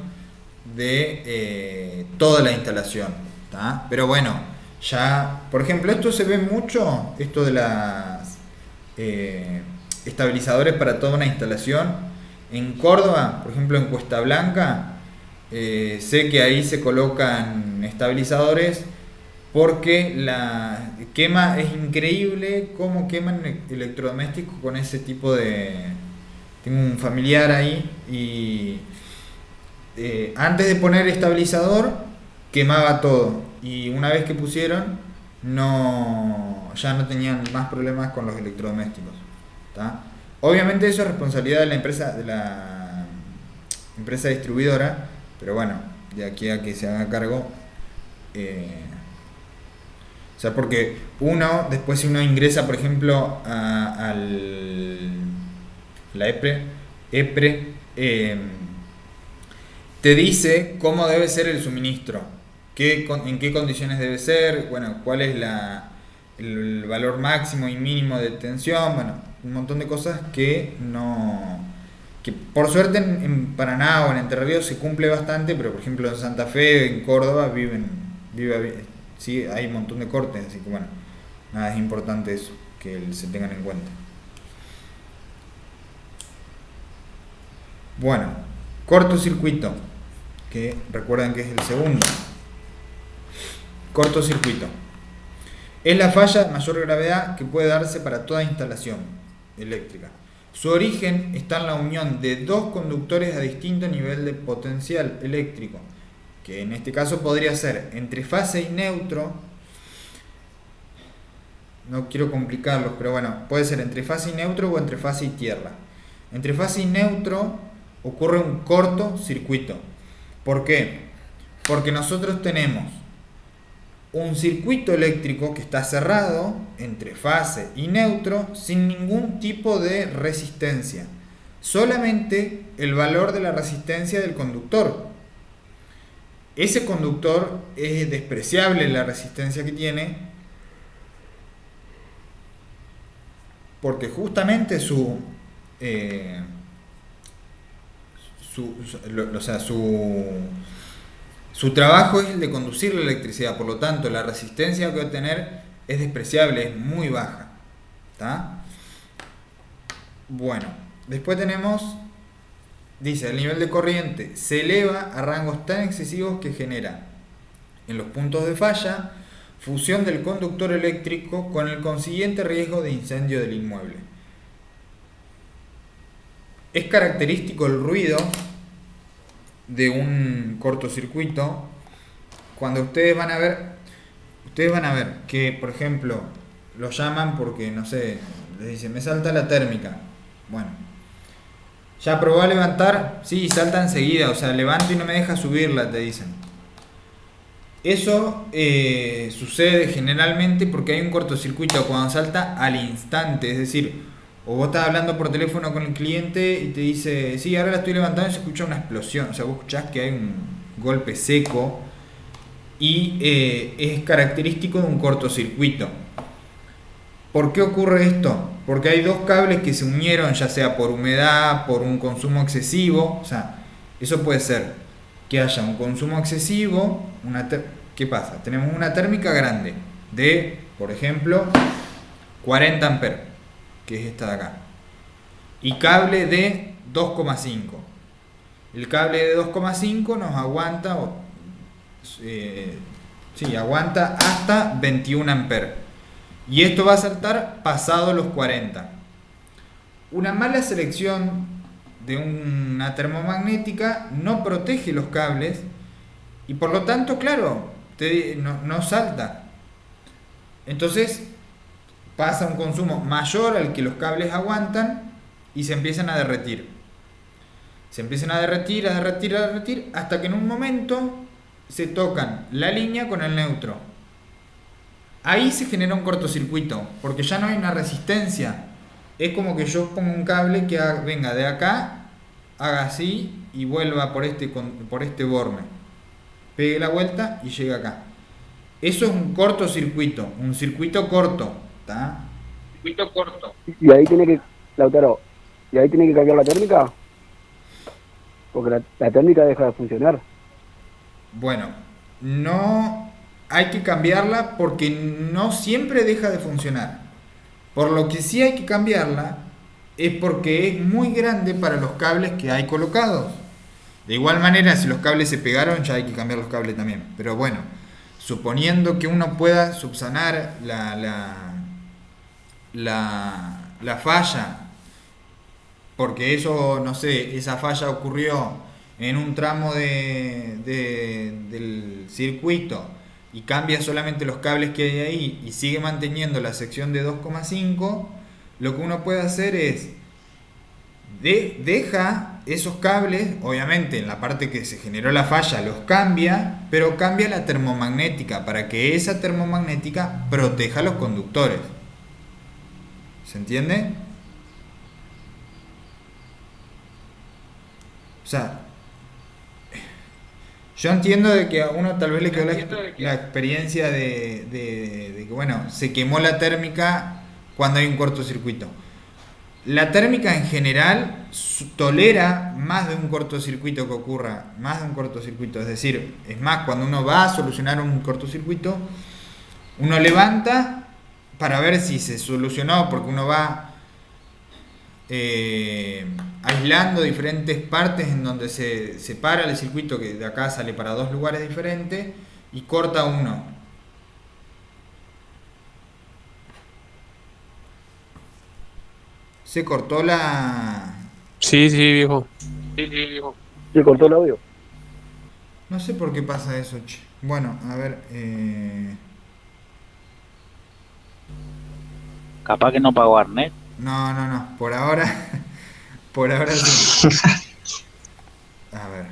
de toda la instalación, ¿tá? Pero bueno, ya, por ejemplo, esto se ve mucho, esto de las estabilizadores para toda una instalación. En Córdoba, por ejemplo, en Cuesta Blanca, sé que ahí se colocan estabilizadores porque es increíble cómo queman electrodomésticos con ese tipo de... Tengo un familiar ahí y antes de poner estabilizador quemaba todo, y una vez que pusieron ya no tenían más problemas con los electrodomésticos, ¿tá? Obviamente eso es responsabilidad de la empresa distribuidora, pero bueno, de aquí a que se haga cargo, o sea, porque después si uno ingresa, por ejemplo, la EPRE, te dice cómo debe ser el suministro, en qué condiciones debe ser, bueno, cuál es el valor máximo y mínimo de tensión, bueno, un montón de cosas que que por suerte en Paraná o en Entre Ríos se cumple bastante, pero por ejemplo en Santa Fe, en Córdoba, sí, hay un montón de cortes, así que bueno, nada, es importante eso, que se tengan en cuenta. Bueno, cortocircuito, que recuerden que es el segundo. Cortocircuito. Es la falla de mayor gravedad que puede darse para toda instalación eléctrica. Su origen está en la unión de dos conductores a distinto nivel de potencial eléctrico, que en este caso podría ser entre fase y neutro. No quiero complicarlos, pero bueno, puede ser entre fase y neutro o entre fase y tierra. Entre fase y neutro ocurre un cortocircuito. ¿Por qué? Porque nosotros tenemos un circuito eléctrico que está cerrado entre fase y neutro sin ningún tipo de resistencia, solamente el valor de la resistencia del conductor. Ese conductor es despreciable la resistencia que tiene, porque justamente su trabajo es el de conducir la electricidad, por lo tanto la resistencia que va a tener es despreciable, es muy baja. ¿Tá? Bueno, después tenemos, dice, el nivel de corriente se eleva a rangos tan excesivos que genera en los puntos de falla fusión del conductor eléctrico con el consiguiente riesgo de incendio del inmueble. Es característico el ruido de un cortocircuito cuando ustedes van a ver que, por ejemplo, lo llaman porque, no sé, les dicen, me salta la térmica. Bueno, ¿ya probó a levantar? Sí, salta enseguida, o sea, levanto y no me deja subirla, te dicen. Eso sucede generalmente porque hay un cortocircuito cuando salta al instante, es decir, o vos estás hablando por teléfono con el cliente y te dice, sí, ahora la estoy levantando y se escucha una explosión, o sea, vos escuchás que hay un golpe seco y es característico de un cortocircuito. ¿Por qué ocurre esto? Porque hay dos cables que se unieron, ya sea por humedad, por un consumo excesivo, o sea, eso puede ser que haya un consumo excesivo. ¿Qué pasa? Tenemos una térmica grande de, por ejemplo, 40 amperes, que es esta de acá, y cable de 2,5. El cable de 2,5 nos aguanta, aguanta hasta 21 amperes, y esto va a saltar pasado los 40. Una mala selección de una termomagnética no protege los cables y por lo tanto, claro, no salta. Entonces pasa un consumo mayor al que los cables aguantan y se empiezan a derretir. Se empiezan a derretir, hasta que en un momento se tocan la línea con el neutro. Ahí se genera un cortocircuito, porque ya no hay una resistencia. Es como que yo pongo un cable que venga de acá, haga así y vuelva por este borne. Pegue la vuelta y llega acá. Eso es un cortocircuito, un circuito corto. ¿Tá? Circuito corto. Y ahí tiene que, Lautaro, cambiar la térmica, porque la térmica deja de funcionar. Bueno, no hay que cambiarla porque no siempre deja de funcionar. Por lo que sí hay que cambiarla es porque es muy grande para los cables que hay colocados. De igual manera, si los cables se pegaron, ya hay que cambiar los cables también. Pero bueno, suponiendo que uno pueda subsanar la falla, porque eso, no sé, esa falla ocurrió en un tramo del circuito y cambia solamente los cables que hay ahí y sigue manteniendo la sección de 2,5, lo que uno puede hacer es deja esos cables, obviamente en la parte que se generó la falla los cambia, pero cambia la termomagnética para que esa termomagnética proteja a los conductores. ¿Se entiende? O sea, yo entiendo de que a uno tal vez le quedó la experiencia de que, bueno, se quemó la térmica cuando hay un cortocircuito. La térmica en general tolera más de un cortocircuito que ocurra, más de un cortocircuito. Es decir, es más, cuando uno va a solucionar un cortocircuito, uno levanta para ver si se solucionó, porque uno va aislando diferentes partes en donde se separa el circuito, que de acá sale para dos lugares diferentes, y corta uno. Se cortó la... Sí, sí, viejo. ¿Se cortó el audio? No sé por qué pasa eso, che. Bueno, a ver... Capaz que no pagó Arnet. No, por ahora... Por ahora sí. A ver.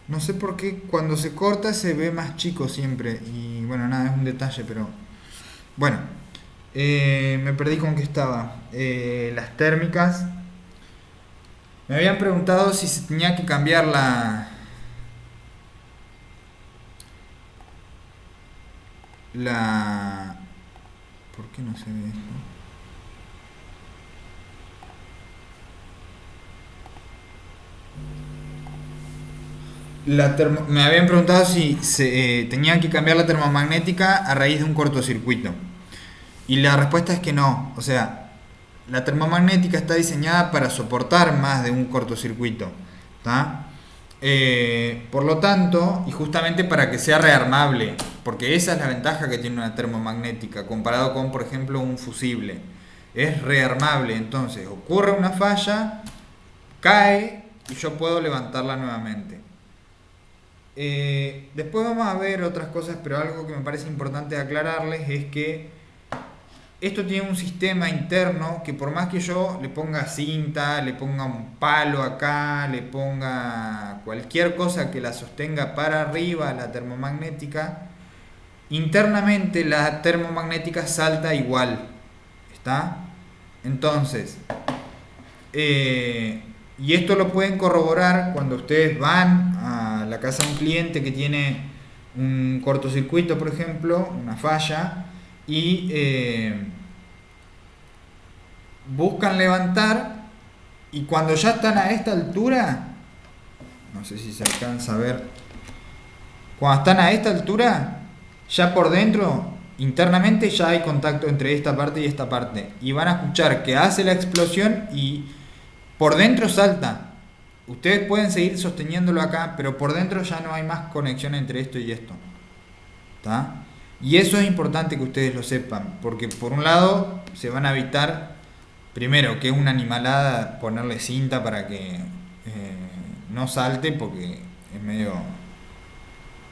No sé por qué cuando se corta se ve más chico siempre. Y bueno, nada, es un detalle, pero... Bueno, me perdí con qué estaba. Las térmicas. Me habían preguntado si se tenía que cambiar la... ¿Por qué no se ve esto? Me habían preguntado si se tenían que cambiar la termomagnética a raíz de un cortocircuito. Y la respuesta es que no. O sea, la termomagnética está diseñada para soportar más de un cortocircuito. ¿Tá? Por lo tanto, y justamente para que sea rearmable, porque esa es la ventaja que tiene una termomagnética comparado con, por ejemplo, un fusible. Es rearmable, entonces ocurre una falla, cae y yo puedo levantarla nuevamente. Después vamos a ver otras cosas, pero algo que me parece importante aclararles es que esto tiene un sistema interno que por más que yo le ponga cinta, le ponga un palo acá, le ponga cualquier cosa que la sostenga para arriba, la termomagnética, internamente la termomagnética salta igual. ¿Está? Entonces, y esto lo pueden corroborar cuando ustedes van a la casa de un cliente que tiene un cortocircuito, por ejemplo, una falla, y buscan levantar, y cuando ya están a esta altura, no sé si se alcanza a ver, cuando están a esta altura, ya por dentro, internamente ya hay contacto entre esta parte y esta parte, y van a escuchar que hace la explosión y por dentro salta. Ustedes pueden seguir sosteniéndolo acá, pero por dentro ya no hay más conexión entre esto y esto. ¿Está? Y eso es importante que ustedes lo sepan, porque por un lado se van a evitar, primero, que es una animalada ponerle cinta para que no salte, porque es medio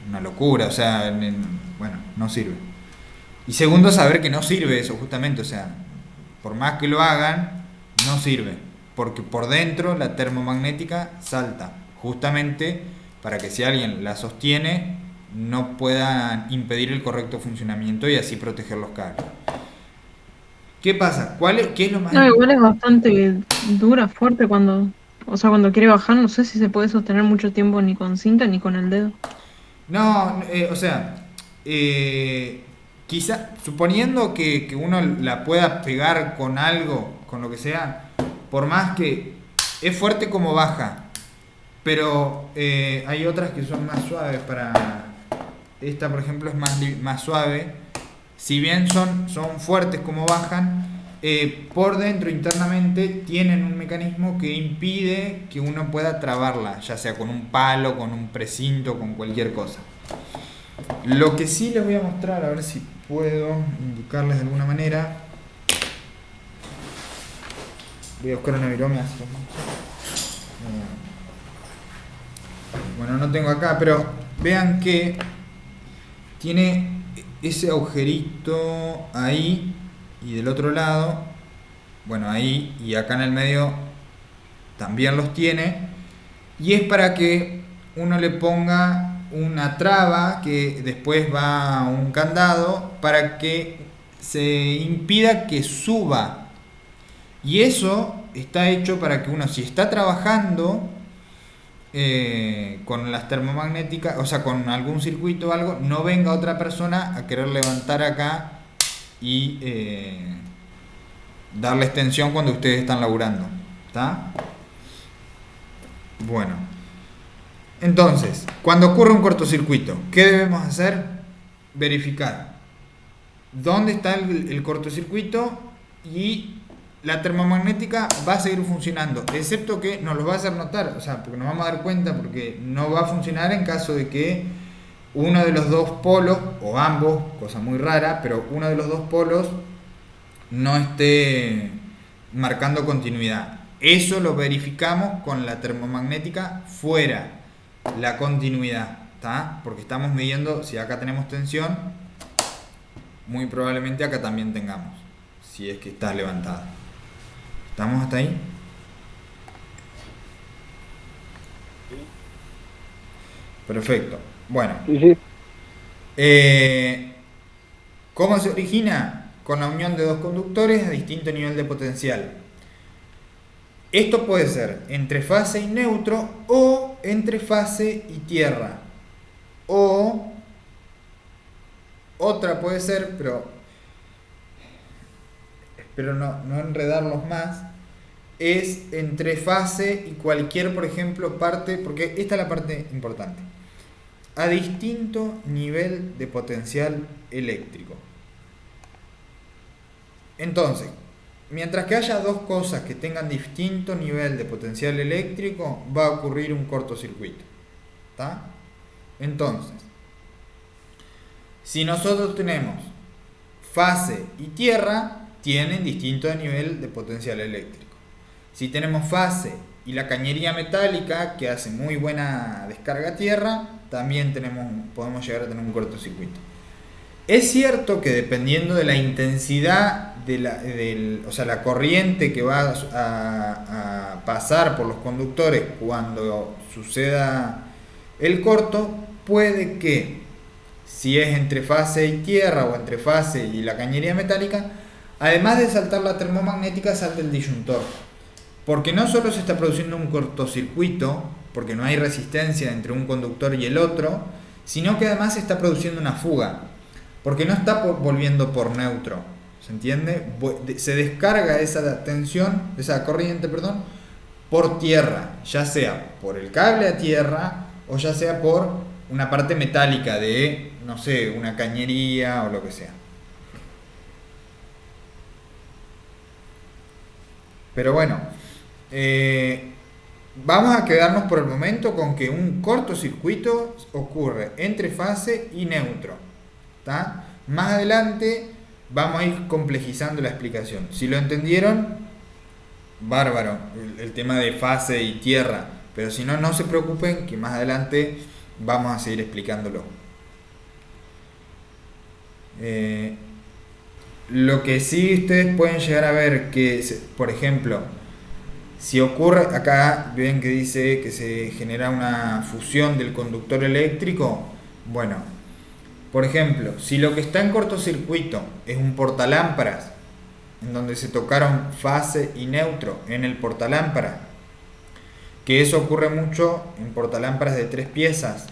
una locura, o sea, bueno, no sirve. Y segundo, saber que no sirve eso, justamente, o sea, por más que lo hagan, no sirve, porque por dentro la termomagnética salta, justamente para que si alguien la sostiene no puedan impedir el correcto funcionamiento y así proteger los cables. ¿Qué pasa? ¿Qué es lo más? No, igual es bastante dura, fuerte cuando, o sea, cuando quiere bajar, no sé si se puede sostener mucho tiempo ni con cinta ni con el dedo. No, o sea, quizá, suponiendo que uno la pueda pegar con algo, con lo que sea, por más que es fuerte como baja, pero hay otras que son más suaves. Esta, por ejemplo, es más suave. Si bien son fuertes como bajan, por dentro internamente tienen un mecanismo que impide que uno pueda trabarla, ya sea con un palo, con un precinto, con cualquier cosa. Lo que sí les voy a mostrar, a ver si puedo indicarles de alguna manera. Voy a buscar una virome. Bueno, no tengo acá, pero vean que tiene ese agujerito ahí y del otro lado, bueno, ahí y acá en el medio también los tiene, y es para que uno le ponga una traba que después va a un candado para que se impida que suba, y eso está hecho para que uno, si está trabajando, con las termomagnéticas, o sea, con algún circuito o algo, no venga otra persona a querer levantar acá y darles tensión cuando ustedes están laburando. ¿Está? Bueno. Entonces, cuando ocurre un cortocircuito, ¿qué debemos hacer? Verificar dónde está el cortocircuito y la termomagnética va a seguir funcionando, excepto que nos lo va a hacer notar, o sea, porque nos vamos a dar cuenta, porque no va a funcionar en caso de que uno de los dos polos, o ambos, cosa muy rara, pero uno de los dos polos no esté marcando continuidad. Eso lo verificamos con la termomagnética fuera la continuidad, ¿tá? Porque estamos midiendo, si acá tenemos tensión, muy probablemente acá también tengamos, si es que está levantada. ¿Estamos hasta ahí? Perfecto. Bueno. Sí. ¿Cómo se origina? Con la unión de dos conductores a distinto nivel de potencial. Esto puede ser entre fase y neutro o entre fase y tierra. O otra puede ser, pero espero no enredarlos más, es entre fase y cualquier, por ejemplo, parte, porque esta es la parte importante, a distinto nivel de potencial eléctrico. Entonces, mientras que haya dos cosas que tengan distinto nivel de potencial eléctrico, va a ocurrir un cortocircuito. ¿Está? Entonces, si nosotros tenemos fase y tierra, tienen distinto nivel de potencial eléctrico. Si tenemos fase y la cañería metálica, que hace muy buena descarga a tierra, también podemos llegar a tener un cortocircuito. Es cierto que dependiendo de la intensidad o sea, la corriente que va a pasar por los conductores cuando suceda el corto, puede que, si es entre fase y tierra o entre fase y la cañería metálica, además de saltar la termomagnética, salte el disyuntor. Porque no solo se está produciendo un cortocircuito, porque no hay resistencia entre un conductor y el otro, sino que además se está produciendo una fuga, porque no está volviendo por neutro, ¿se entiende? Se descarga esa tensión, esa corriente, perdón, por tierra, ya sea por el cable a tierra o ya sea por una parte metálica de, no sé, una cañería o lo que sea. Pero bueno, vamos a quedarnos por el momento con que un cortocircuito ocurre entre fase y neutro. ¿Tá? Más adelante vamos a ir complejizando la explicación. Si lo entendieron, bárbaro, el tema de fase y tierra. Pero si no, no se preocupen, que más adelante vamos a seguir explicándolo. Lo que sí ustedes pueden llegar a ver que, por ejemplo, si ocurre, acá ven que dice que se genera una fusión del conductor eléctrico. Bueno, por ejemplo, si lo que está en cortocircuito es un portalámparas, en donde se tocaron fase y neutro en el portalámpara, que eso ocurre mucho en portalámparas de 3 piezas.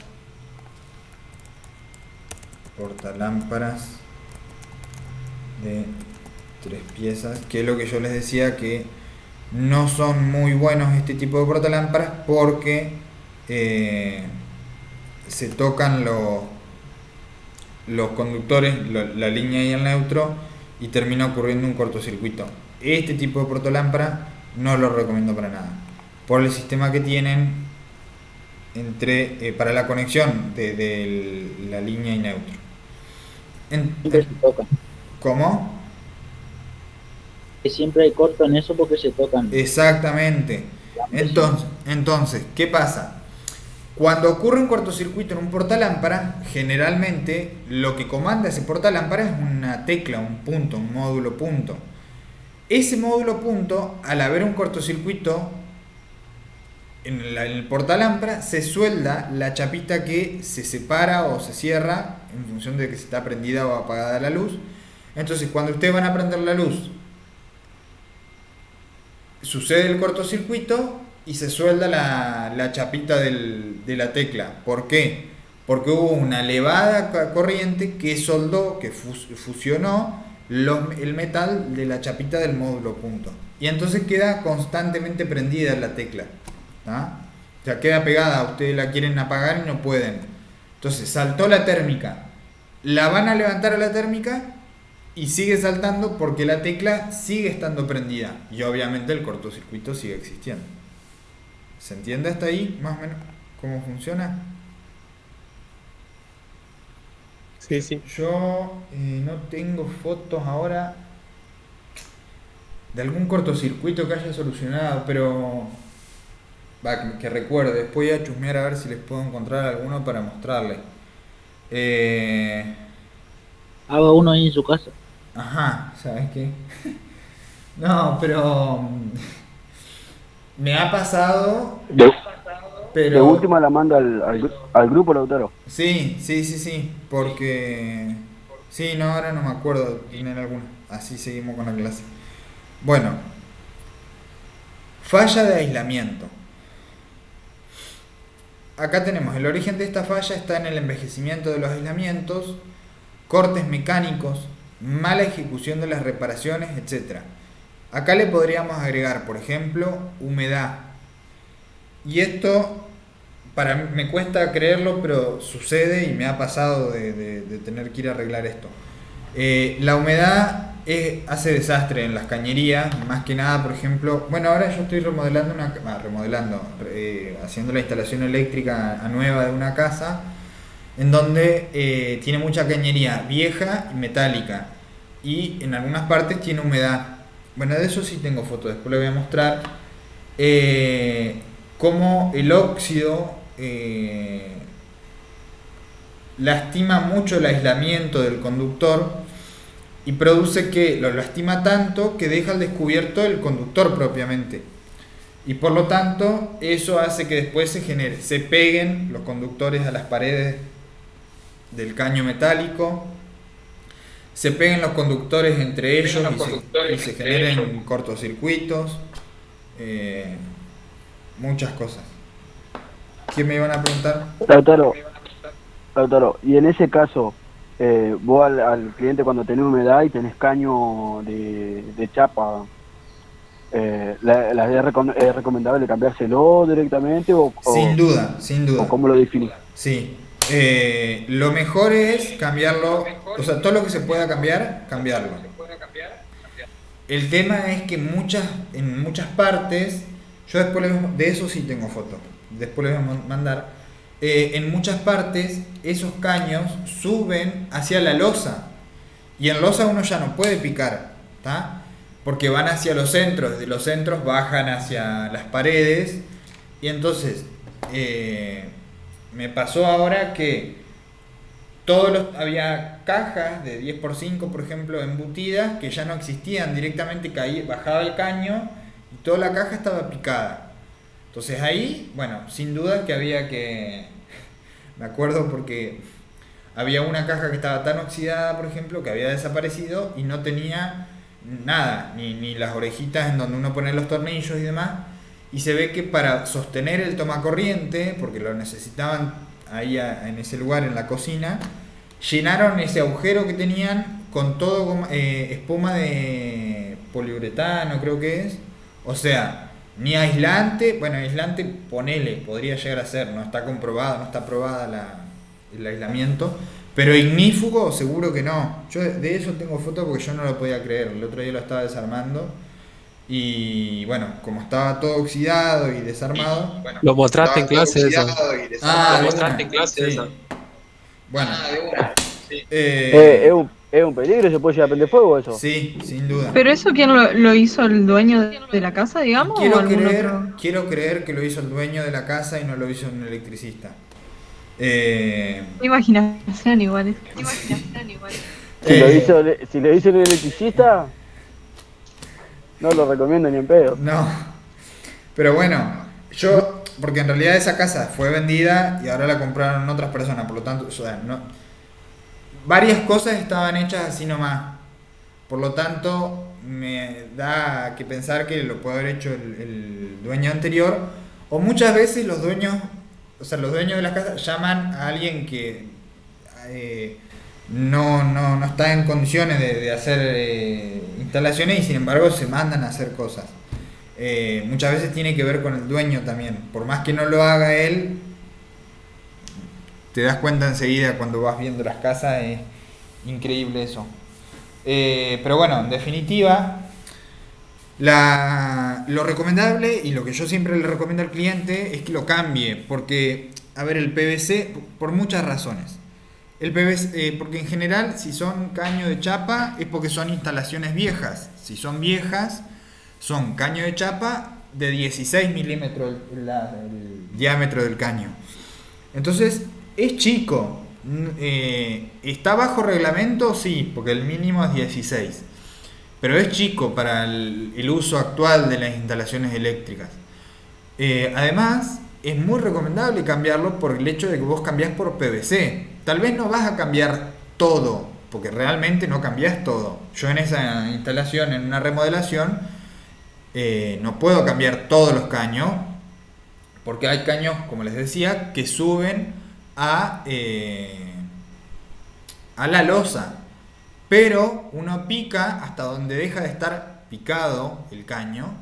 Portalámparas de 3 piezas, que es lo que yo les decía, que no son muy buenos este tipo de portalámparas porque se tocan los conductores, la línea y el neutro, y termina ocurriendo un cortocircuito. Este tipo de portalámpara no lo recomiendo para nada, por el sistema que tienen para la conexión de la línea y neutro. Siempre se tocan. ¿Cómo? Que siempre hay corto en eso porque se tocan. Exactamente. Entonces, ¿qué pasa? Cuando ocurre un cortocircuito en un portalámpara, generalmente lo que comanda ese portalámpara es una tecla, un punto, un módulo punto. Ese módulo punto, al haber un cortocircuito en el portalámpara, se suelda la chapita que se separa o se cierra en función de que si está prendida o apagada la luz. Entonces, cuando ustedes van a prender la luz, sucede el cortocircuito y se suelda la chapita de la tecla. ¿Por qué? Porque hubo una elevada corriente que soldó, que fusionó el metal de la chapita del módulo punto. Y entonces queda constantemente prendida la tecla. ¿Tá? O sea, queda pegada, ustedes la quieren apagar y no pueden. Entonces saltó la térmica. La van a levantar a la térmica y sigue saltando porque la tecla sigue estando prendida. Y obviamente el cortocircuito sigue existiendo. ¿Se entiende hasta ahí más o menos cómo funciona? Sí, sí. Yo no tengo fotos ahora de algún cortocircuito que haya solucionado, pero que recuerde. Después voy a chusmear a ver si les puedo encontrar alguno para mostrarles. Haga uno ahí en su casa. Ajá, ¿sabes qué? No, pero me ha pasado, De pero última la mando al grupo, Lautaro. sí, porque sí, no, ahora no me acuerdo de tener alguna. Así seguimos con la clase. Bueno, falla de aislamiento. Acá tenemos el origen de esta falla está en el envejecimiento de los aislamientos, cortes mecánicos, mala ejecución de las reparaciones, etc. Acá le podríamos agregar, por ejemplo, humedad. Y esto, me cuesta creerlo, pero sucede y me ha pasado de tener que ir a arreglar esto. La humedad hace desastre en las cañerías, más que nada, por ejemplo, bueno, ahora yo estoy haciendo la instalación eléctrica nueva de una casa, en donde tiene mucha cañería vieja y metálica, y en algunas partes tiene humedad. Bueno, de eso sí tengo fotos, después les voy a mostrar cómo el óxido lastima mucho el aislamiento del conductor y produce que lo lastima tanto que deja al descubierto el conductor propiamente. Y por lo tanto, eso hace que después se peguen los conductores a las paredes del caño metálico, se peguen los conductores entre ellos y se generen cortocircuitos, muchas cosas. ¿Qué me iban a preguntar? Lautaro, y en ese caso, vos al cliente cuando tenés humedad y tenés caño de chapa, ¿es recomendable cambiárselo directamente Sin duda. o cómo lo definís? Sí. Lo mejor es cambiarlo, o sea, todo lo que se pueda cambiarlo. El tema es que en muchas partes, yo después de eso sí tengo fotos, después les voy a mandar. En muchas partes esos caños suben hacia la losa y en losa uno ya no puede picar, ¿tá? Porque van hacia los centros, de los centros bajan hacia las paredes y entonces me pasó ahora que había cajas de 10x5 por ejemplo embutidas que ya no existían, directamente bajaba el caño y toda la caja estaba picada. Entonces ahí, bueno, sin duda que había que... Me acuerdo porque había una caja que estaba tan oxidada, por ejemplo, que había desaparecido y no tenía nada, ni las orejitas en donde uno pone los tornillos y demás. Y se ve que para sostener el tomacorriente, porque lo necesitaban ahí en ese lugar, en la cocina, llenaron ese agujero que tenían con todo espuma de poliuretano, creo que es. O sea... Ni aislante, bueno, aislante podría llegar a ser, no está comprobado, no está aprobada el aislamiento, pero ignífugo seguro que no. Yo de eso tengo fotos porque yo no lo podía creer, el otro día lo estaba desarmando y bueno, como estaba todo oxidado y desarmado... Bueno, Lo mostraste en clase eso. Lo mostraste en clase eso. Bueno, ¿Es un peligro? ¿Se puede llegar a prender fuego eso? Sí, sin duda. ¿Pero eso quién lo hizo, el dueño de la casa, digamos? ¿O algún otro? Quiero creer que lo hizo el dueño de la casa y no lo hizo un electricista. Imaginación igual. Si lo hizo el electricista, no lo recomiendo ni en pedo. No, pero bueno, porque en realidad esa casa fue vendida y ahora la compraron otras personas, por lo tanto, o sea, varias cosas estaban hechas así nomás. Por lo tanto, me da que pensar que lo puede haber hecho el dueño anterior, o muchas veces los dueños, o sea, los dueños de la casa llaman a alguien que no está en condiciones de hacer instalaciones y sin embargo se mandan a hacer cosas. Muchas veces tiene que ver con el dueño también, por más que no lo haga él, te das cuenta enseguida cuando vas viendo las casas, es increíble eso. Pero bueno, en definitiva, lo recomendable y lo que yo siempre le recomiendo al cliente es que lo cambie, porque, a ver, el PVC, por muchas razones. El PVC, porque en general, si son caño de chapa, es porque son instalaciones viejas. Si son viejas, son caño de chapa de 16 milímetros el diámetro del caño. Entonces, es chico. ¿Está bajo reglamento? Sí, porque el mínimo es 16. Pero es chico para el uso actual de las instalaciones eléctricas. Además, es muy recomendable cambiarlo por el hecho de que vos cambiás por PVC. Tal vez no vas a cambiar todo, porque realmente no cambiás todo. Yo en esa instalación, en una remodelación, no puedo cambiar todos los caños, porque hay caños, como les decía, que suben a la losa. Pero uno pica hasta donde deja de estar picado el caño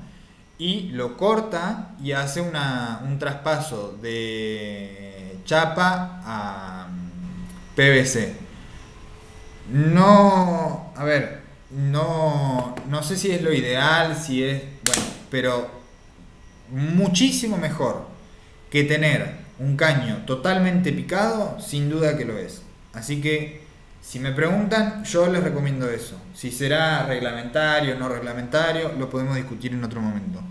y lo corta y hace un traspaso de chapa a PVC. No, a ver, no sé si es lo ideal, si es, bueno, pero muchísimo mejor que tener un caño totalmente picado, sin duda que lo es. Así que si me preguntan, yo les recomiendo eso. Si será reglamentario o no reglamentario, lo podemos discutir en otro momento.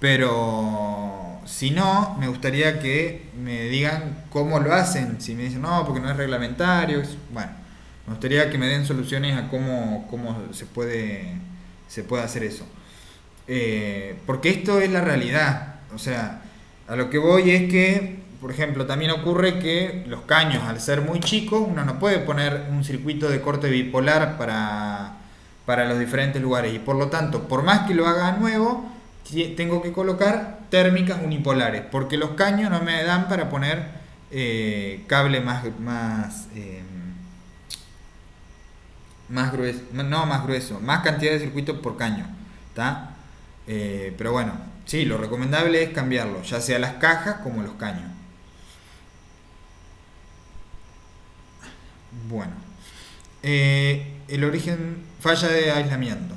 Pero si no, me gustaría que me digan cómo lo hacen. Si me dicen, no, porque no es reglamentario. Bueno, me gustaría que me den soluciones a cómo se puede hacer eso. Porque esto es la realidad. O sea, a lo que voy es que, por ejemplo, también ocurre que los caños, al ser muy chicos, uno no puede poner un circuito de corte bipolar para los diferentes lugares. Y por lo tanto, por más que lo haga nuevo, tengo que colocar térmicas unipolares, porque los caños no me dan para poner cable más grueso, no más grueso, más cantidad de circuitos por caño, ¿está? Pero bueno, sí, lo recomendable es cambiarlo, ya sea las cajas como los caños. Bueno, el origen, falla de aislamiento.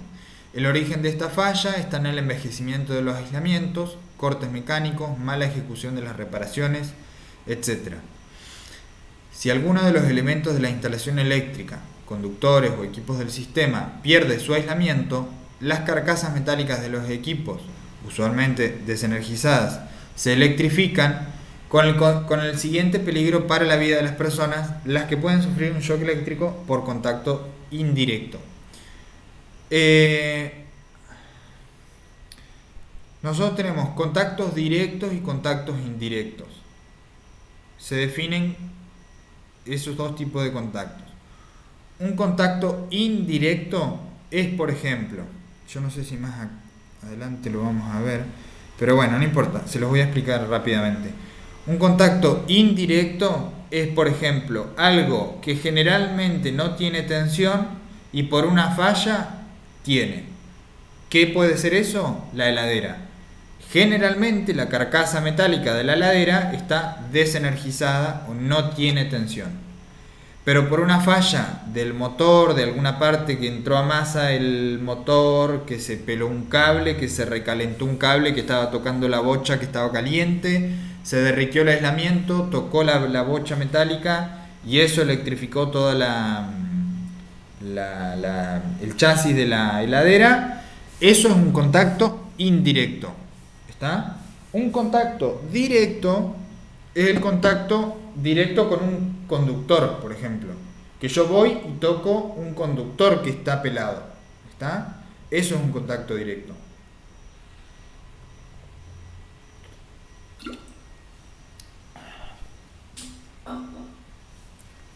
El origen de esta falla está en el envejecimiento de los aislamientos, cortes mecánicos, mala ejecución de las reparaciones, etc. Si alguno de los elementos de la instalación eléctrica, conductores o equipos del sistema, pierde su aislamiento, las carcasas metálicas de los equipos, usualmente desenergizadas, se electrifican con el siguiente peligro para la vida de las personas, las que pueden sufrir un shock eléctrico por contacto indirecto. Nosotros tenemos contactos directos y contactos indirectos. Se definen esos dos tipos de contactos. Un contacto indirecto es, por ejemplo, yo no sé si más adelante lo vamos a ver, pero bueno, no importa, se los voy a explicar rápidamente. Un contacto indirecto es, por ejemplo, algo que generalmente no tiene tensión y por una falla tiene. ¿Qué puede ser eso? La heladera. Generalmente la carcasa metálica de la heladera está desenergizada o no tiene tensión. Pero por una falla del motor, de alguna parte que entró a masa el motor, que se peló un cable, que se recalentó un cable, que estaba tocando la bocha que estaba caliente, se derritió el aislamiento, tocó la bocha metálica y eso electrificó toda el chasis de la heladera. Eso es un contacto indirecto. ¿Está? Un contacto directo es el contacto directo con un conductor, por ejemplo. Que yo voy y toco un conductor que está pelado. ¿Está? Eso es un contacto directo.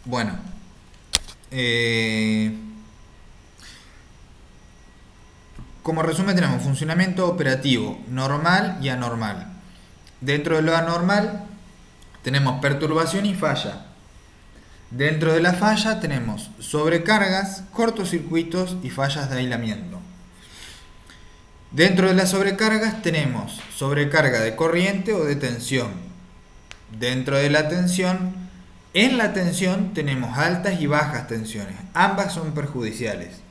Bueno. como resumen tenemos funcionamiento operativo normal y anormal. Dentro de lo anormal tenemos perturbación y falla. Dentro de la falla tenemos sobrecargas, cortocircuitos y fallas de aislamiento. Dentro de las sobrecargas tenemos sobrecarga de corriente o de tensión. Dentro de la tensión, en la tensión tenemos altas y bajas tensiones. Ambas son perjudiciales.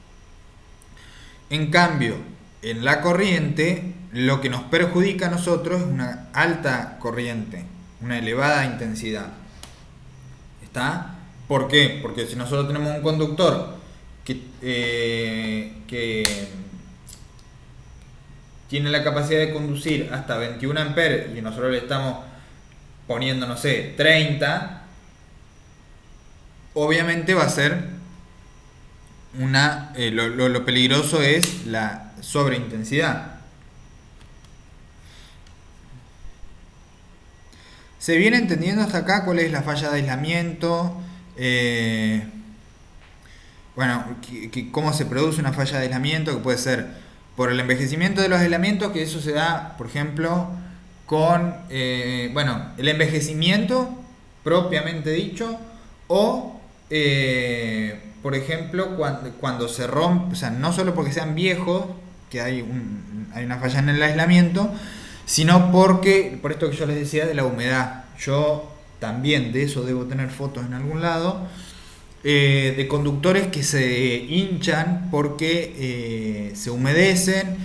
En cambio, en la corriente, lo que nos perjudica a nosotros es una alta corriente, una elevada intensidad. ¿Está? ¿Por qué? Porque si nosotros tenemos un conductor que tiene la capacidad de conducir hasta 21 amperes y nosotros le estamos poniendo, no sé, 30, obviamente va a ser lo peligroso es la sobreintensidad. ¿Se viene entendiendo hasta acá cuál es la falla de aislamiento? Cómo se produce una falla de aislamiento, que puede ser por el envejecimiento de los aislamientos, que eso se da, por ejemplo, con el envejecimiento propiamente dicho, o por ejemplo cuando se rompe, o sea, no solo porque sean viejos que hay una falla en el aislamiento, sino por esto que yo les decía de la humedad. Yo también de eso debo tener fotos en algún lado, de conductores que se hinchan porque se humedecen,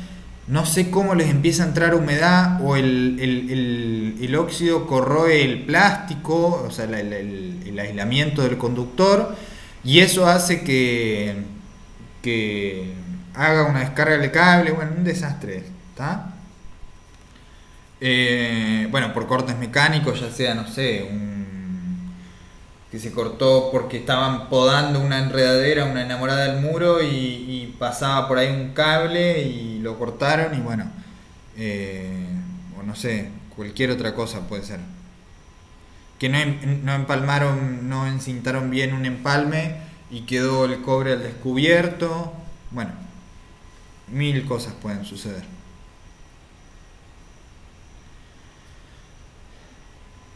no sé cómo les empieza a entrar humedad, o el óxido corroe el plástico, o sea, el aislamiento del conductor, y eso hace que haga una descarga del cable, un desastre, ¿está? Por cortes mecánicos, ya sea, no sé, que se cortó porque estaban podando una enredadera, una enamorada del muro, y pasaba por ahí un cable y lo cortaron, y o no sé, cualquier otra cosa puede ser. Que no empalmaron, no encintaron bien un empalme y quedó el cobre al descubierto. Mil cosas pueden suceder.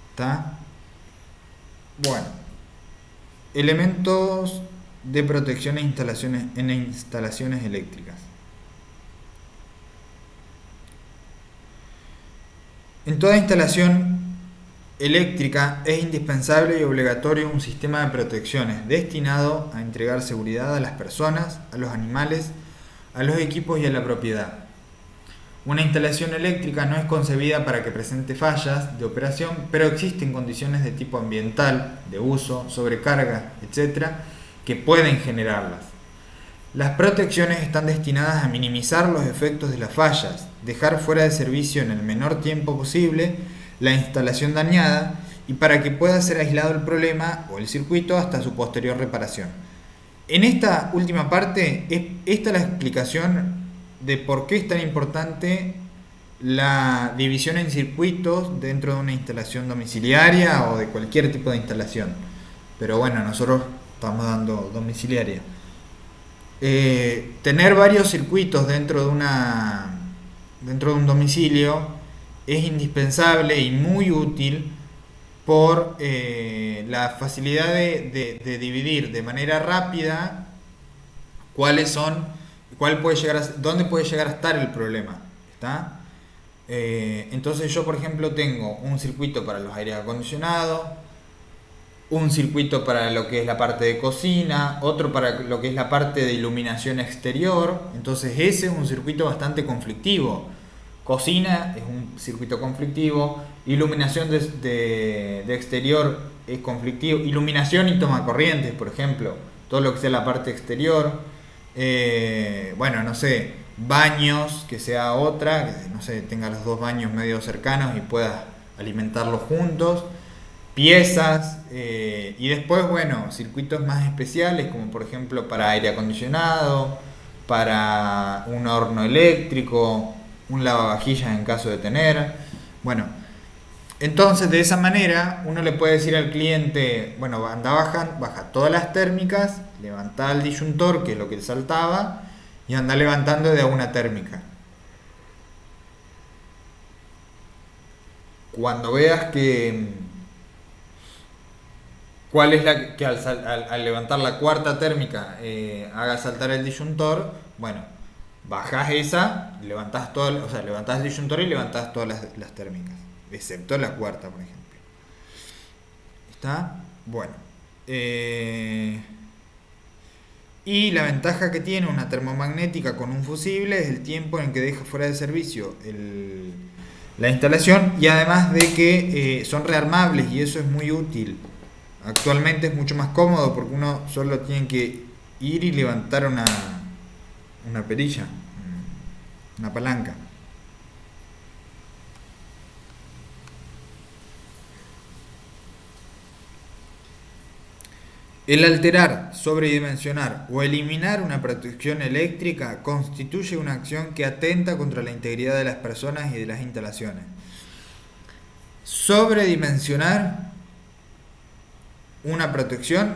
¿Está? Elementos de protección en instalaciones eléctricas. En toda instalación eléctrica es indispensable y obligatorio un sistema de protecciones destinado a entregar seguridad a las personas, a los animales, a los equipos y a la propiedad. Una instalación eléctrica no es concebida para que presente fallas de operación, pero existen condiciones de tipo ambiental, de uso, sobrecarga, etc., que pueden generarlas. Las protecciones están destinadas a minimizar los efectos de las fallas, dejar fuera de servicio en el menor tiempo posible la instalación dañada, y para que pueda ser aislado el problema o el circuito hasta su posterior reparación. En esta última parte, esta es la explicación de por qué es tan importante la división en circuitos dentro de una instalación domiciliaria o de cualquier tipo de instalación. Pero nosotros estamos dando domiciliaria. Tener varios circuitos dentro de un domicilio es indispensable y muy útil por la facilidad de dividir de manera rápida dónde puede llegar a estar el problema, ¿está? Entonces yo, por ejemplo, tengo un circuito para los aires acondicionados, un circuito para lo que es la parte de cocina, otro para lo que es la parte de iluminación exterior. Entonces ese es un circuito bastante conflictivo. Cocina es un circuito conflictivo, iluminación de exterior es conflictivo, iluminación y toma corrientes, por ejemplo, todo lo que sea la parte exterior. Baños, que sea otra, que tenga los dos baños medio cercanos y puedas alimentarlos juntos, piezas, y después, circuitos más especiales, como por ejemplo para aire acondicionado, para un horno eléctrico, un lavavajillas en caso de tener. Entonces de esa manera uno le puede decir al cliente, baja todas las térmicas, levantá el disyuntor, que es lo que saltaba, y anda levantando de a una térmica. Cuando veas que cuál es la que al levantar la cuarta térmica haga saltar el disyuntor, bueno, bajás esa, levantás todo, o sea, levantás el disyuntor y levantás todas las térmicas, excepto la cuarta, por ejemplo. ¿Está? Bueno. Y la ventaja que tiene una termomagnética con un fusible es el tiempo en que deja fuera de servicio la instalación, y además de que son rearmables, y eso es muy útil. Actualmente es mucho más cómodo porque uno solo tiene que ir y levantar una perilla, una palanca. El alterar, sobredimensionar o eliminar una protección eléctrica constituye una acción que atenta contra la integridad de las personas y de las instalaciones. Sobredimensionar una protección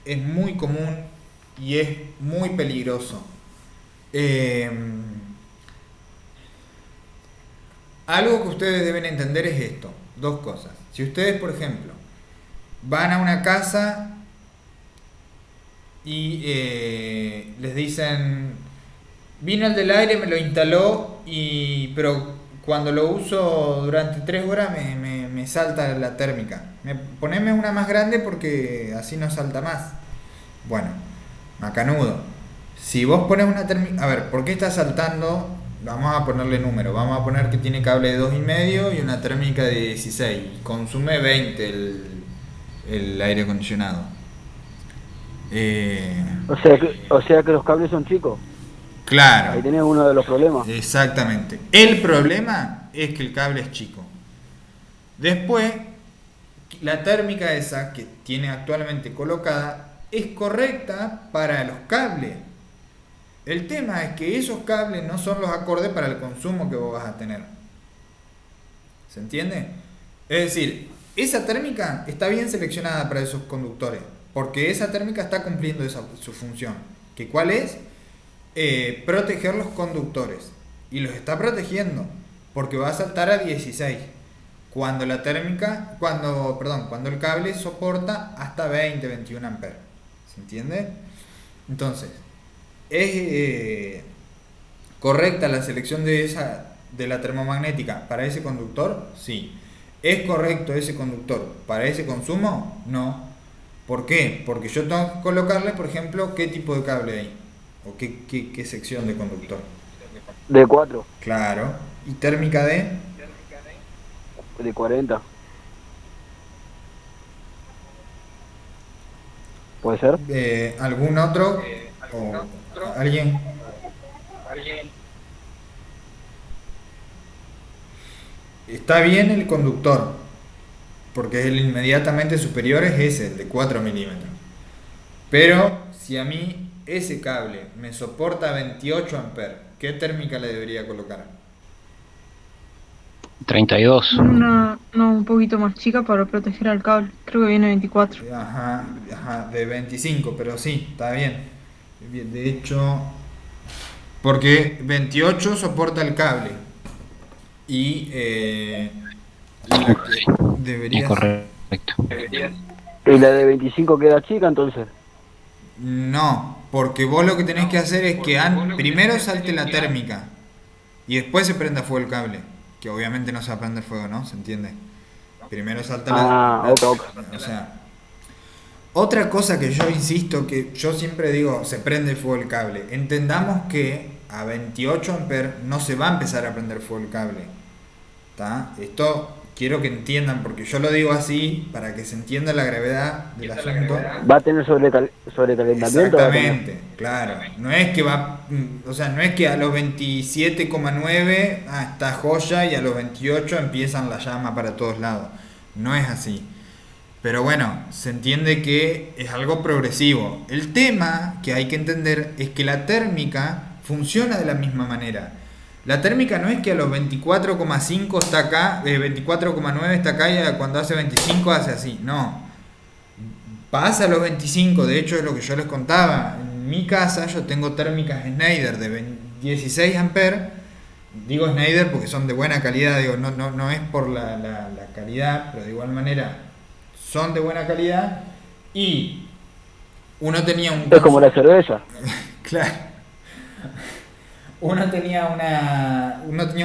es muy común y es muy peligroso. Algo que ustedes deben entender es esto, dos cosas. Si ustedes, por ejemplo, van a una casa y les dicen, vino el del aire, me lo instaló, pero cuando lo uso durante 3 horas me salta la térmica. Poneme una más grande porque así no salta más. Bueno, macanudo. Si vos pones una térmica... A ver, ¿por qué está saltando? Vamos a ponerle número. Vamos a poner que tiene cable de 2,5 y una térmica de 16. Consume 20 el aire acondicionado. O sea que los cables son chicos. Claro. Ahí tenés uno de los problemas. Exactamente. El problema es que el cable es chico. Después, la térmica esa que tiene actualmente colocada es correcta para los cables. El tema es que esos cables no son los acordes para el consumo que vos vas a tener. ¿Se entiende? Es decir, esa térmica está bien seleccionada para esos conductores, porque esa térmica está cumpliendo su función. ¿Que cuál es? Proteger los conductores. Y los está protegiendo, porque va a saltar a 16. Cuando el cable soporta hasta 20-21 amperes. ¿Se entiende? Entonces, ¿es correcta la selección de la termomagnética para ese conductor? Sí. ¿Es correcto ese conductor para ese consumo? No. ¿Por qué? Porque yo tengo que colocarle, por ejemplo, qué tipo de cable hay. O qué sección de conductor. De 4. Claro. ¿Y térmica de 40. ¿Puede ser? ¿Algún otro? ¿O alguien? Está bien el conductor, porque el inmediatamente superior es ese, el de 4 milímetros. Pero si a mí ese cable me soporta 28 amperes, ¿qué térmica le debería colocar? 32. Un poquito más chica para proteger al cable. Creo que viene 24. Ajá, de 25, pero sí, está bien. De hecho, porque 28 soporta el cable. Y debería... Correcto. ¿Y la de 25 queda chica entonces? No, porque vos lo que tenés que hacer es que primero salte la térmica y después se prenda fuego el cable. Que obviamente no se va a prender fuego, ¿no? ¿Se entiende? Primero salta ok. O sea, otra cosa que yo insisto, que yo siempre digo, se prende fuego el cable. Entendamos que a 28 amperes no se va a empezar a prender fuego el cable. ¿Está? Esto quiero que entiendan, porque yo lo digo así para que se entienda la gravedad del asunto. ¿Va a tener sobrecalentamiento? Exactamente, claro. No es que no es que a los 27,9 está joya y a los 28 empiezan la llama para todos lados. No es así. Pero bueno, se entiende que es algo progresivo. El tema que hay que entender es que la térmica funciona de la misma manera. La térmica no es que a los 24,5 está acá, 24,9 está acá y cuando hace 25 hace así. No. Pasa a los 25, de hecho es lo que yo les contaba. en mi casa yo tengo térmicas Schneider de 16 amperes. Digo Schneider porque son de buena calidad, digo, no es por la calidad, pero de igual manera son de buena calidad. Y uno tenía un... Es como la cerveza. Claro. Uno tenía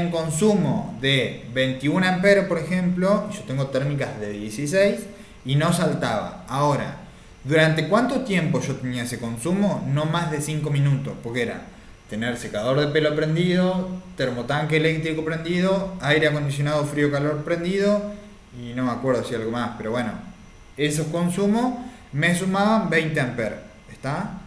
un consumo de 21 amperes, por ejemplo, y yo tengo térmicas de 16 y no saltaba. Ahora, ¿durante cuánto tiempo yo tenía ese consumo? No más de 5 minutos, porque era tener secador de pelo prendido, termotanque eléctrico prendido, aire acondicionado frío-calor prendido, y no me acuerdo si algo más, pero bueno, esos consumos me sumaban 20 amperes, ¿está?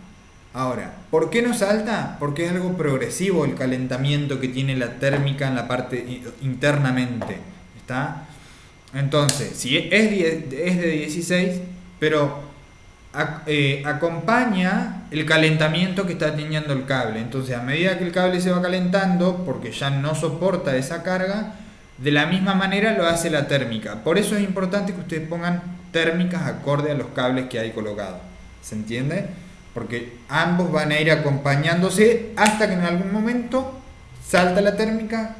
Ahora, ¿por qué no salta? Porque es algo progresivo el calentamiento que tiene la térmica en la parte internamente, ¿está? Entonces, si es de 16, pero acompaña el calentamiento que está teniendo el cable. Entonces, a medida que el cable se va calentando, porque ya no soporta esa carga, de la misma manera lo hace la térmica. Por eso es importante que ustedes pongan térmicas acorde a los cables que hay colocados. ¿Se entiende? Porque ambos van a ir acompañándose hasta que en algún momento salta la térmica,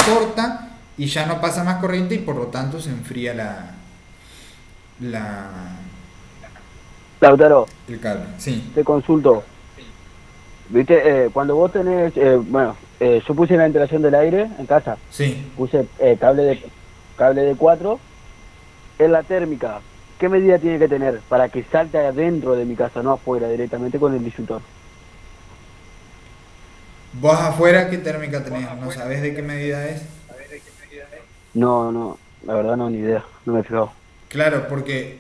corta y ya no pasa más corriente y por lo tanto se enfría Lautaro, el cable. Sí. te consulto. ¿Viste? Cuando vos tenés, yo puse la ventilación del aire en casa, Sí. puse cable de 4 en la térmica. ¿Qué medida tiene que tener para que salte adentro de mi casa, no afuera, directamente con el disyuntor? ¿Vos afuera qué térmica tenés? ¿No sabés de qué medida es? No, la verdad no, ni idea, no me he fijado. Claro, porque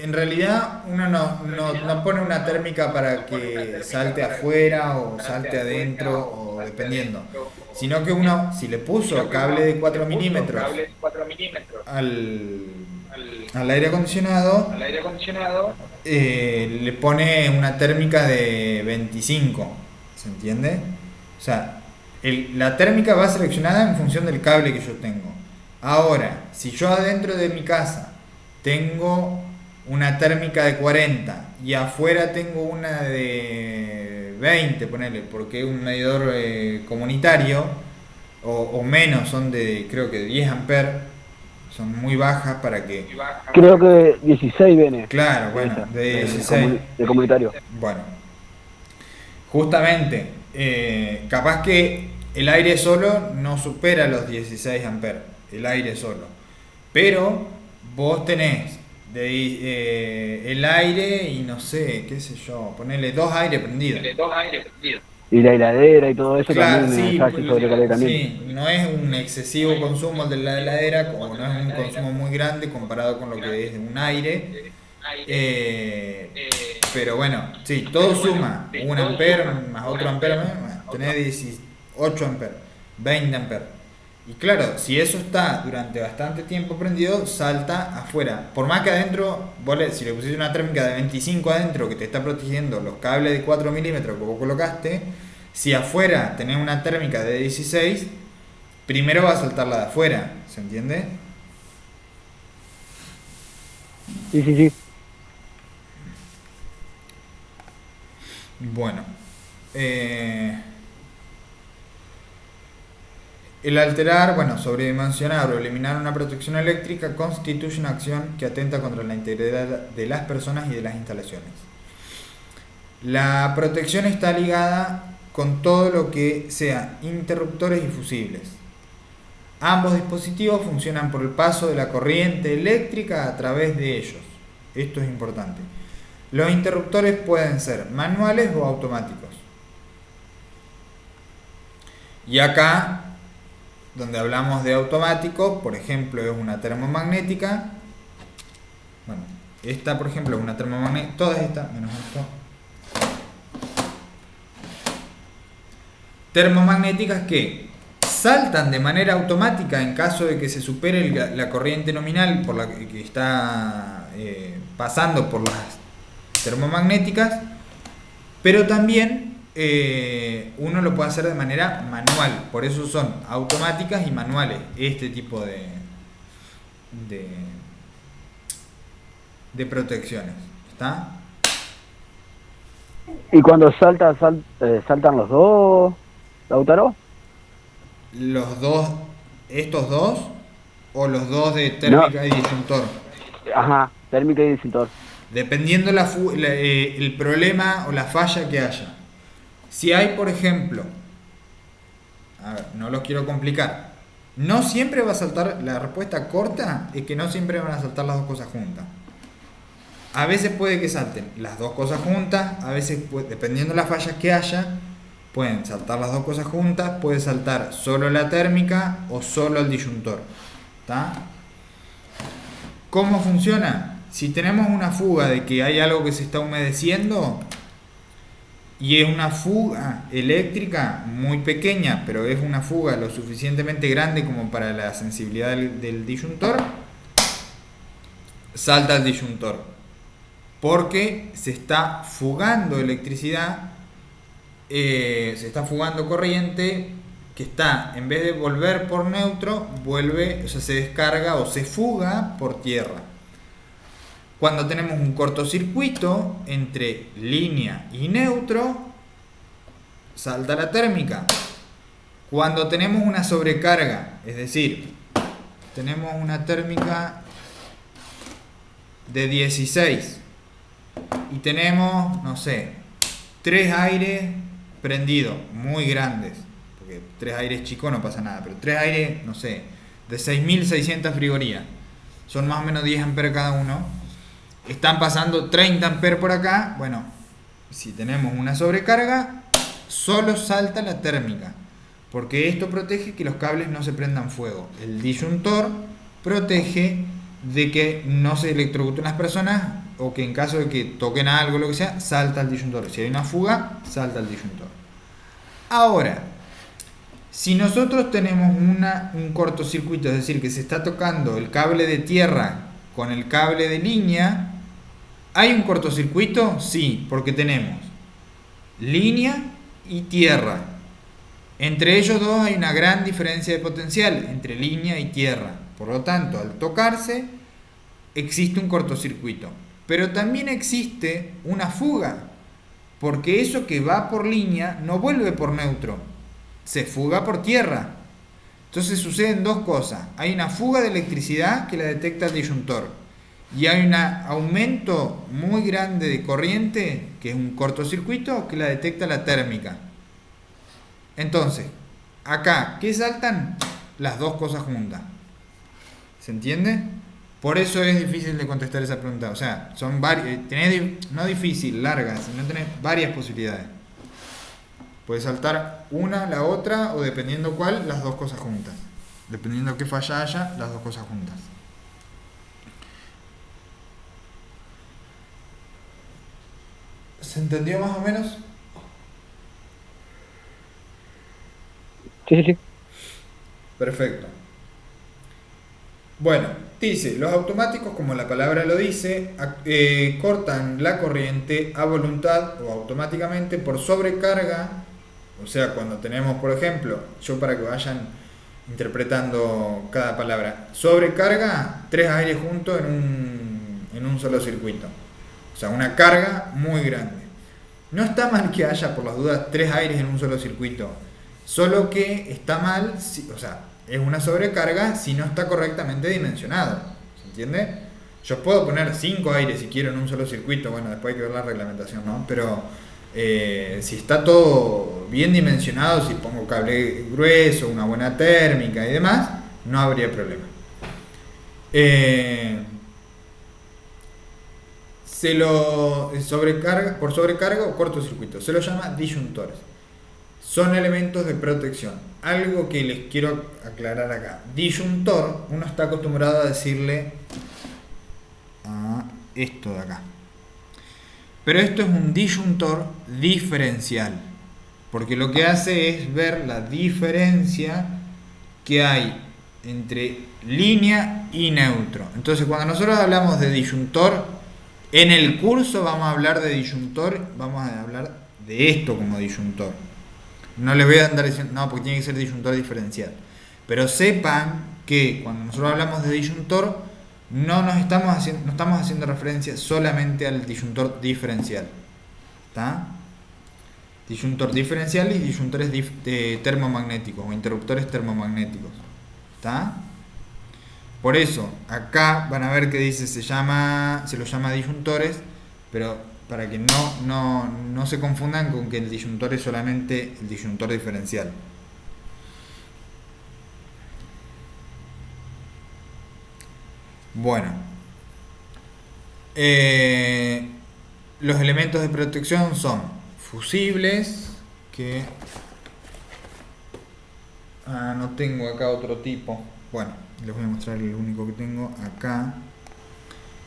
en realidad uno no pone una térmica para que salte afuera o salte adentro o dependiendo, sino que uno, si le puso cable de 4 milímetros al aire acondicionado, le pone una térmica de 25, ¿se entiende? O sea, la térmica va seleccionada en función del cable que yo tengo. Ahora, si yo adentro de mi casa tengo una térmica de 40 y afuera tengo una de 20, ponele, porque es un medidor comunitario, o menos, son de creo que 10 amperes, son muy bajas para que... Creo que 16 viene. Claro, bueno, de 16. De comunitario. Bueno, justamente, capaz que el aire solo no supera los 16 amperes, el aire solo, pero vos tenés el aire y no sé, qué sé yo, ponerle 2 aires prendidos. Y la heladera y todo eso Claro, también sí, hace sobrecalentamiento. sí, no es un excesivo consumo el de la heladera, como no es un consumo muy grande comparado con lo que es un aire. Pero bueno, sí, todo suma, 1 ampere más otro ampere, tenés 18 amperes, 20 amperes. Y claro, si eso está durante bastante tiempo prendido, salta afuera. Por más que adentro, si le pusiste una térmica de 25 adentro que te está protegiendo los cables de 4 milímetros que vos colocaste, si afuera tenés una térmica de 16, primero va a saltar la de afuera, ¿se entiende? Sí. Bueno, el alterar, sobredimensionar o eliminar una protección eléctrica constituye una acción que atenta contra la integridad de las personas y de las instalaciones. La protección está ligada con todo lo que sea interruptores y fusibles. Ambos dispositivos funcionan por el paso de la corriente eléctrica a través de ellos. Esto es importante. Los interruptores pueden ser manuales o automáticos. Y acá, donde hablamos de automático, por ejemplo, es una termomagnética. Bueno, esta, por ejemplo, es una termomagnética. Todas estas, menos esto. Termomagnéticas que saltan de manera automática en caso de que se supere la corriente nominal por la que está pasando por las termomagnéticas, pero también uno lo puede hacer de manera manual, por eso son automáticas y manuales este tipo de protecciones, ¿está? ¿Y cuando saltan los dos, Lautaro? Los dos, estos dos, o los dos de No, térmica y disyuntor. ajá, térmica y disyuntor. Dependiendo el problema o la falla que haya. Si hay, por ejemplo, a ver, no los quiero complicar. No siempre va a saltar, la respuesta corta es que no siempre van a saltar las dos cosas juntas. A veces puede que salten las dos cosas juntas, a veces, dependiendo de las fallas que haya, pueden saltar las dos cosas juntas, puede saltar solo la térmica o solo el disyuntor. ¿Está? ¿Cómo funciona? Si tenemos una fuga de que hay algo que se está humedeciendo y es una fuga eléctrica muy pequeña, pero es una fuga lo suficientemente grande como para la sensibilidad del disyuntor, salta el disyuntor. Porque se está fugando electricidad, se está fugando corriente que está, en vez de volver por neutro, vuelve, o sea, se descarga o se fuga por tierra. Cuando tenemos un cortocircuito entre línea y neutro, salta la térmica. Cuando tenemos una sobrecarga, es decir, tenemos una térmica de 16 y tenemos, no sé, 3 aires prendidos, muy grandes, porque 3 aires chicos no pasa nada, pero 3 aires, no sé, de 6600 frigorías, son más o menos 10 amperes cada uno, están pasando 30 amperes por acá. Bueno, si tenemos una sobrecarga, solo salta la térmica, porque esto protege que los cables no se prendan fuego. El disyuntor protege de que no se electrocuten las personas, o que en caso de que toquen algo, lo que sea, salta el disyuntor. Si hay una fuga, salta el disyuntor. Ahora, si nosotros tenemos un cortocircuito, es decir, que se está tocando el cable de tierra con el cable de línea, ¿hay un cortocircuito? Sí, porque tenemos línea y tierra. Entre ellos dos hay una gran diferencia de potencial, entre línea y tierra. Por lo tanto, al tocarse, existe un cortocircuito. Pero también existe una fuga, porque eso que va por línea no vuelve por neutro, se fuga por tierra. Entonces suceden dos cosas: hay una fuga de electricidad que la detecta el disyuntor, y hay un aumento muy grande de corriente, que es un cortocircuito, que la detecta la térmica. Entonces, acá, ¿qué saltan? Las dos cosas juntas. ¿Se entiende? Por eso es difícil de contestar esa pregunta. O sea, son varias, no difícil, larga, sino tenés varias posibilidades. Puedes saltar una, la otra, o dependiendo cuál, las dos cosas juntas. Dependiendo qué falla haya, las dos cosas juntas. ¿Se entendió más o menos? Sí, sí, sí. Perfecto. Bueno, dice, los automáticos, como la palabra lo dice, cortan la corriente a voluntad o automáticamente por sobrecarga. O sea, cuando tenemos, por ejemplo, yo para que vayan interpretando cada palabra, sobrecarga 3 aires juntos en un solo circuito. O sea, una carga muy grande. No está mal que haya, por las dudas, 3 aires en un solo circuito. Solo que está mal, o sea, es una sobrecarga si no está correctamente dimensionado. ¿Se entiende? Yo puedo poner 5 aires si quiero en un solo circuito. Bueno, después hay que ver la reglamentación, ¿no? Pero si está todo bien dimensionado, si pongo cable grueso, una buena térmica y demás, no habría problema. Se lo sobrecarga, por sobrecarga o cortocircuito, se lo llama disyuntores. Son elementos de protección. Algo que les quiero aclarar acá: disyuntor, uno está acostumbrado a decirle a esto de acá, pero esto es un disyuntor diferencial, porque lo que hace es ver la diferencia que hay entre línea y neutro. Entonces, cuando nosotros hablamos de disyuntor, en el curso vamos a hablar de disyuntor, vamos a hablar de esto como disyuntor. No les voy a andar diciendo, no, porque tiene que ser disyuntor diferencial. Pero sepan que cuando nosotros hablamos de disyuntor, no estamos haciendo referencia solamente al disyuntor diferencial. ¿Está? Disyuntor diferencial y disyuntores termomagnéticos o interruptores termomagnéticos. ¿Está? Por eso, acá van a ver que dice se los llama disyuntores, pero para que no se confundan con que el disyuntor es solamente el disyuntor diferencial. Bueno, los elementos de protección son fusibles, que no tengo acá otro tipo. Bueno, les voy a mostrar el único que tengo acá,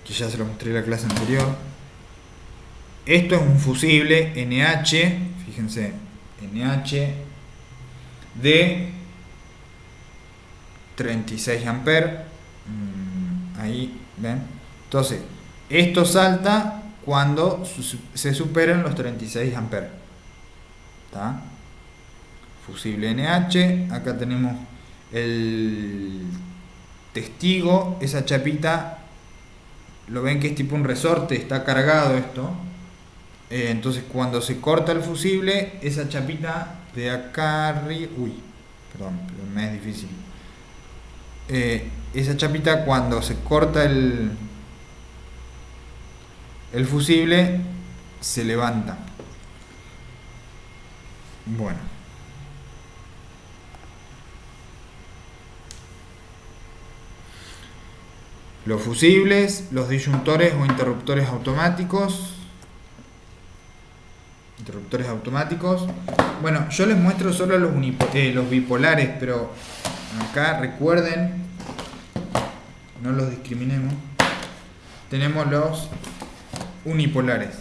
que ya se lo mostré en la clase anterior. Esto es un fusible NH, fíjense, NH de 36 amperes. Ahí, ¿ven? Entonces, esto salta cuando se superan los 36 amperes. ¿Está? Fusible NH. Acá tenemos el testigo. Esa chapita, lo ven que es tipo un resorte, está cargado esto. Entonces, cuando se corta el fusible, esa chapita de acá arriba. Uy, perdón, me es difícil. Esa chapita, cuando se corta el fusible, se levanta. Bueno, los fusibles, los disyuntores o interruptores automáticos. Bueno, yo les muestro solo los bipolares, pero acá recuerden, no los discriminemos. Tenemos los unipolares.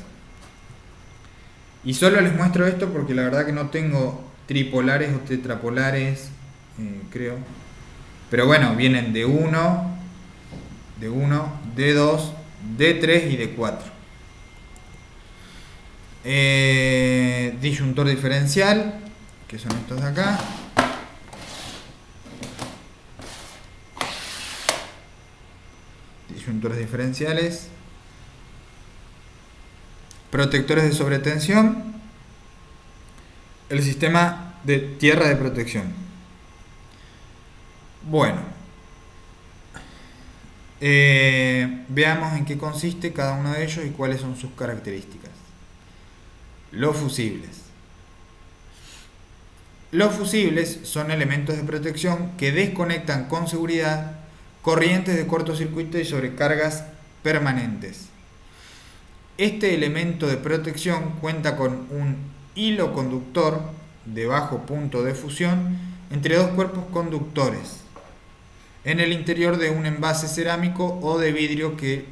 Y solo les muestro esto porque la verdad que no tengo tripolares o tetrapolares, creo. Pero bueno, vienen de 1, de 2, de 3 y de 4. Disyuntor diferencial, que son estos de acá. Disyuntores diferenciales. Protectores de sobretensión. El sistema de tierra de protección. Bueno, veamos en qué consiste cada uno de ellos y cuáles son sus características. Los fusibles. Los fusibles son elementos de protección que desconectan con seguridad corrientes de cortocircuito y sobrecargas permanentes. Este elemento de protección cuenta con un hilo conductor de bajo punto de fusión entre dos cuerpos conductores en el interior de un envase cerámico o de vidrio que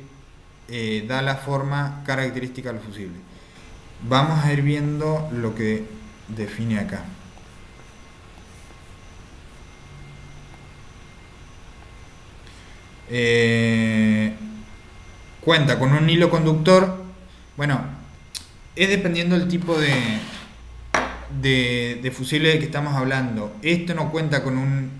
da la forma característica al fusible. Vamos a ir viendo lo que define acá. Cuenta con un hilo conductor. Bueno, es dependiendo del tipo de fusible de que estamos hablando. Esto no cuenta con un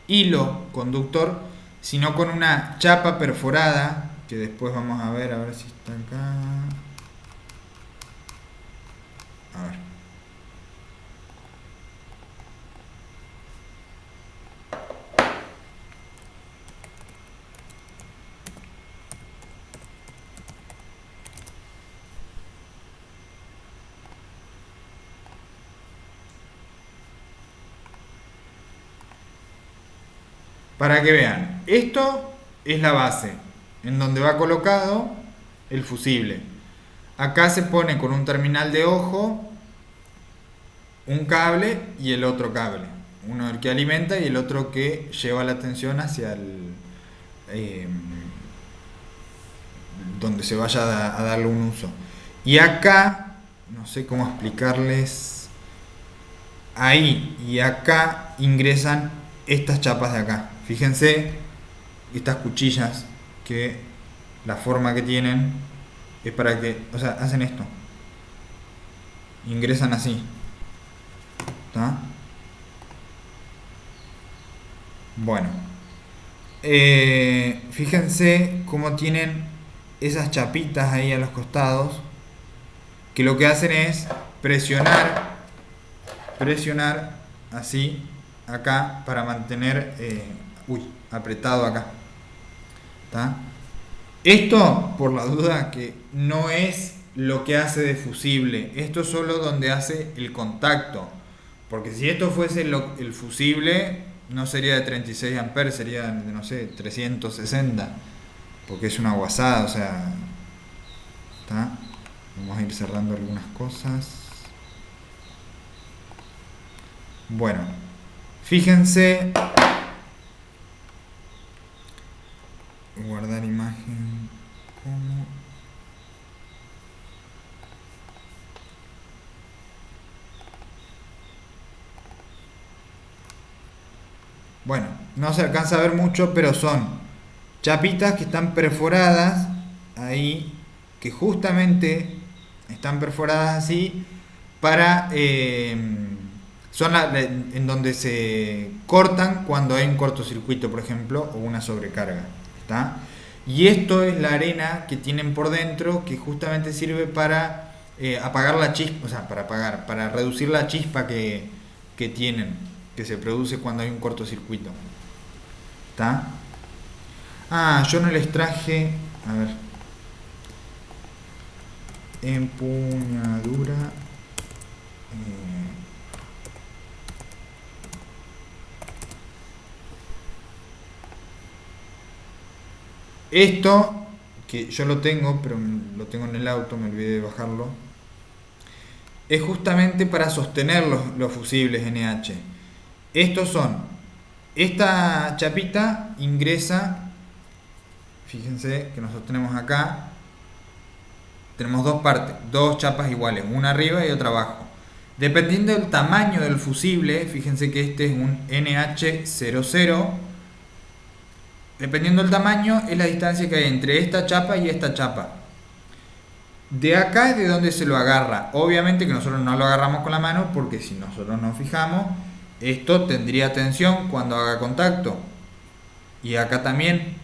hilo conductor, sino con una chapa perforada, que después vamos a ver si está acá. A ver. Para que vean, esto es la base, en donde va colocado el fusible. Acá se pone con un terminal de ojo un cable y el otro cable. Uno el que alimenta y el otro que lleva la tensión hacia el donde se vaya a darle un uso. Y acá, no sé cómo explicarles, ahí y acá ingresan estas chapas de acá. Fíjense, estas cuchillas, que la forma que tienen es para que, o sea, hacen esto, ingresan así. ¿Está? Bueno, fíjense cómo tienen esas chapitas ahí a los costados, que lo que hacen es presionar así acá para mantener apretado acá. ¿Tá? Esto, por la duda, que no es lo que hace de fusible, esto es solo donde hace el contacto, porque si esto fuese el fusible, no sería de 36 amperes, sería de, no sé, 360, porque es una guasada, o sea, ¿tá? Vamos a ir cerrando algunas cosas. Bueno, fíjense, guardar imagen como bueno, no se alcanza a ver mucho, pero son chapitas que están perforadas ahí, que justamente están perforadas así para son en donde se cortan cuando hay un cortocircuito, por ejemplo, o una sobrecarga. ¿Está? Y esto es la arena que tienen por dentro, que justamente sirve para apagar la chispa, o sea, para reducir la chispa que tienen, que se produce cuando hay un cortocircuito. ¿Está? Ah, yo no les traje, a ver, empuñadura. Esto, que yo lo tengo, pero lo tengo en el auto, me olvidé de bajarlo, es justamente para sostener los fusibles NH. Estos son, esta chapita ingresa, fíjense que nosotros tenemos acá, tenemos dos partes, dos chapas iguales, una arriba y otra abajo. Dependiendo del tamaño del fusible, fíjense que este es un NH00. Dependiendo del tamaño, es la distancia que hay entre esta chapa y esta chapa. De acá es de donde se lo agarra. Obviamente que nosotros no lo agarramos con la mano, porque si nosotros nos fijamos, esto tendría tensión cuando haga contacto. Y acá también.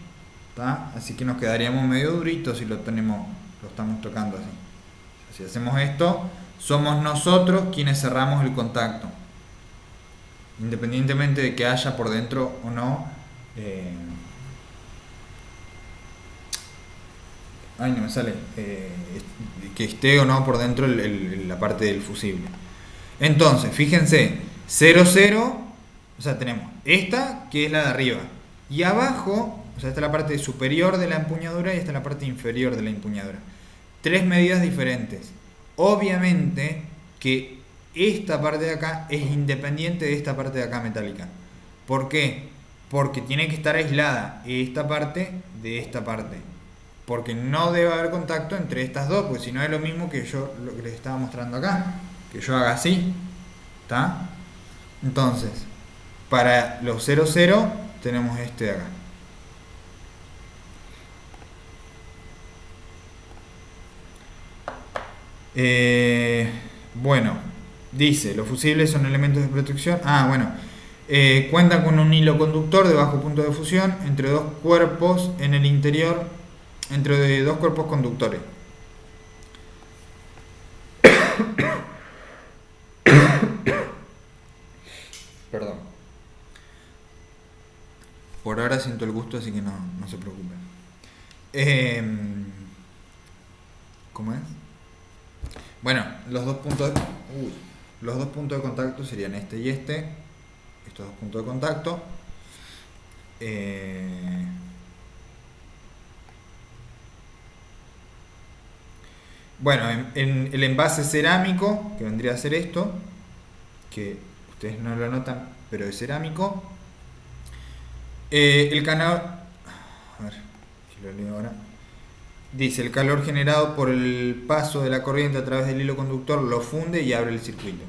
¿Tá? Así que nos quedaríamos medio duritos si lo estamos tocando así. Si hacemos esto, somos nosotros quienes cerramos el contacto. Independientemente de que haya por dentro o no. Ay, no me sale. Que esté o no por dentro la parte del fusible. Entonces, fíjense, 0,0, o sea, tenemos esta que es la de arriba. Y abajo, o sea, esta es la parte superior de la empuñadura y esta es la parte inferior de la empuñadura. Tres medidas diferentes. Obviamente que esta parte de acá es independiente de esta parte de acá metálica. ¿Por qué? Porque tiene que estar aislada esta parte de esta parte. Porque no debe haber contacto entre estas dos, porque si no es lo mismo que yo lo que les estaba mostrando acá, que yo haga así. ¿Está? Entonces, para los 00 tenemos este de acá. Bueno, dice, los fusibles son elementos de protección. Cuentan con un hilo conductor de bajo punto de fusión entre dos cuerpos en el interior, entre dos cuerpos conductores. Perdón. Por ahora siento el gusto, así que no se preocupen. ¿Cómo es? Bueno, los dos puntos de contacto serían este y este. Estos dos puntos de contacto. Bueno, en el envase cerámico, que vendría a ser esto, que ustedes no lo notan, pero es cerámico. El canal, a ver si lo leo ahora. Dice, el calor generado por el paso de la corriente a través del hilo conductor lo funde y abre el circuito.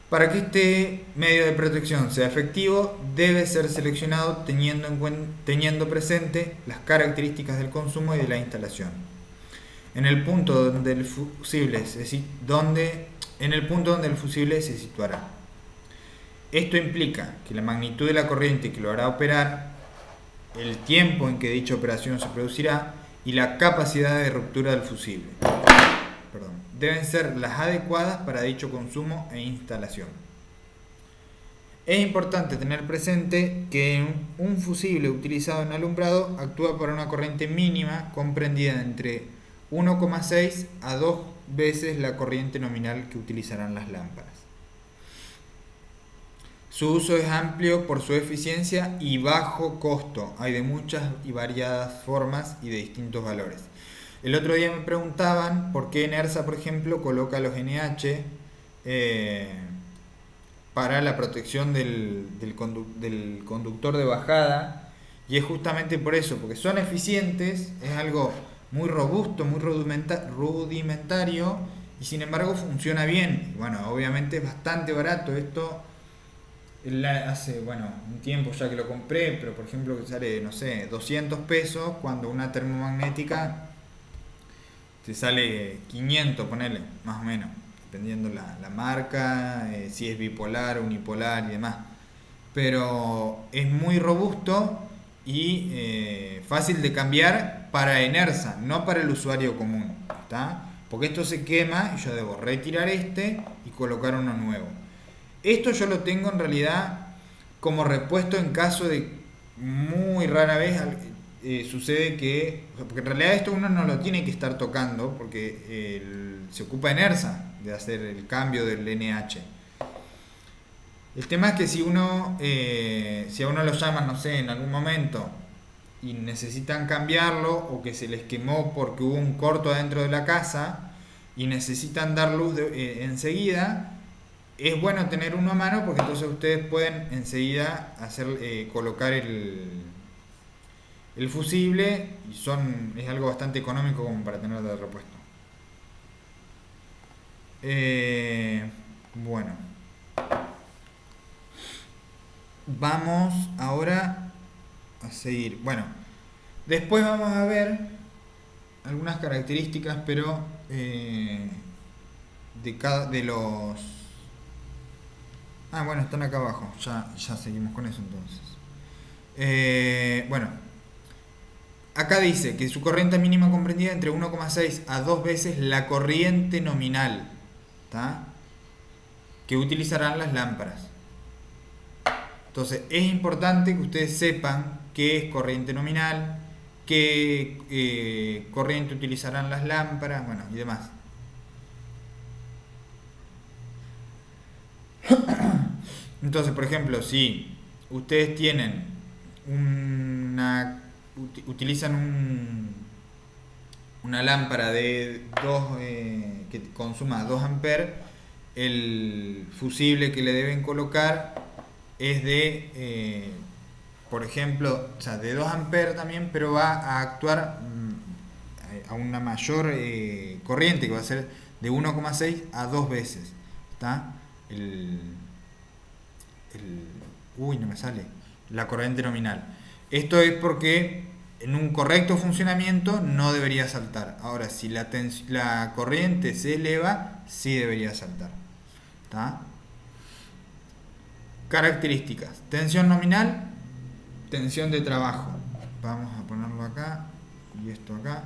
Para que este medio de protección sea efectivo, debe ser seleccionado teniendo presente las características del consumo y de la instalación. En el punto donde el fusible se situará. Esto implica que la magnitud de la corriente que lo hará operar, el tiempo en que dicha operación se producirá y la capacidad de ruptura del fusible. deben ser las adecuadas para dicho consumo e instalación. Es importante tener presente que un fusible utilizado en alumbrado actúa por una corriente mínima comprendida entre 1,6 a 2 veces la corriente nominal que utilizarán las lámparas. Su uso es amplio por su eficiencia y bajo costo. Hay de muchas y variadas formas y de distintos valores. El otro día me preguntaban por qué NERSA, por ejemplo, coloca los NH para la protección del conductor de bajada, y es justamente por eso, porque son eficientes, es algo muy robusto, muy rudimentario, y sin embargo funciona bien. Y bueno, obviamente es bastante barato esto. Hace, un tiempo ya que lo compré, pero por ejemplo que sale, no sé, 200 pesos, cuando una termomagnética te sale 500, ponele, más o menos, dependiendo la marca, si es bipolar, unipolar y demás. Pero es muy robusto y fácil de cambiar para NERSA, no para el usuario común, ¿está? Porque esto se quema y yo debo retirar y colocar uno nuevo. Esto yo lo tengo en realidad como repuesto en caso de muy rara vez sucede que, porque en realidad esto uno no lo tiene que estar tocando porque se ocupa NERSA de hacer el cambio del NH. El tema es que si a uno lo llaman, no sé, en algún momento y necesitan cambiarlo, o que se les quemó porque hubo un corto adentro de la casa y necesitan dar luz enseguida, es bueno tener uno a mano, porque entonces ustedes pueden enseguida colocar el fusible, y es algo bastante económico como para tener de repuesto. Bueno, vamos ahora a seguir. Bueno, después vamos a ver algunas características, pero de los... están acá abajo. Ya seguimos con eso entonces. Acá dice que su corriente mínima comprendida entre 1,6 a 2 veces la corriente nominal, ¿tá?, que utilizarán las lámparas. Entonces es importante que ustedes sepan qué es corriente nominal, qué corriente utilizarán las lámparas, y demás. Entonces, por ejemplo, si ustedes tienen utilizan una lámpara de que consuma 2 amperes, el fusible que le deben colocar es de, por ejemplo, de 2 amperes también, pero va a actuar a una mayor corriente, que va a ser de 1,6 a 2 veces. ¿Está? No me sale la corriente nominal. Esto es porque en un correcto funcionamiento no debería saltar. Ahora, si la corriente se eleva, sí debería saltar. ¿Está? Características: tensión nominal, tensión de trabajo. Vamos a ponerlo acá y esto acá.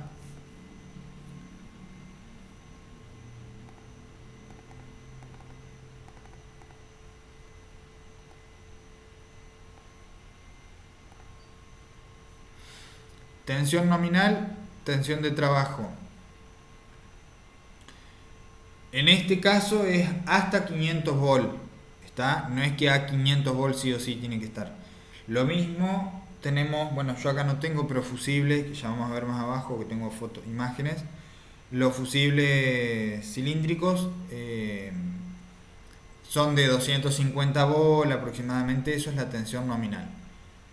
Tensión nominal, tensión de trabajo. En este caso es hasta 500 volts. ¿Está? No es que a 500 volts sí o sí tiene que estar. Lo mismo tenemos, yo acá no tengo, pero fusibles, que ya vamos a ver más abajo, que tengo imágenes. Los fusibles cilíndricos son de 250 volts aproximadamente. Eso es la tensión nominal.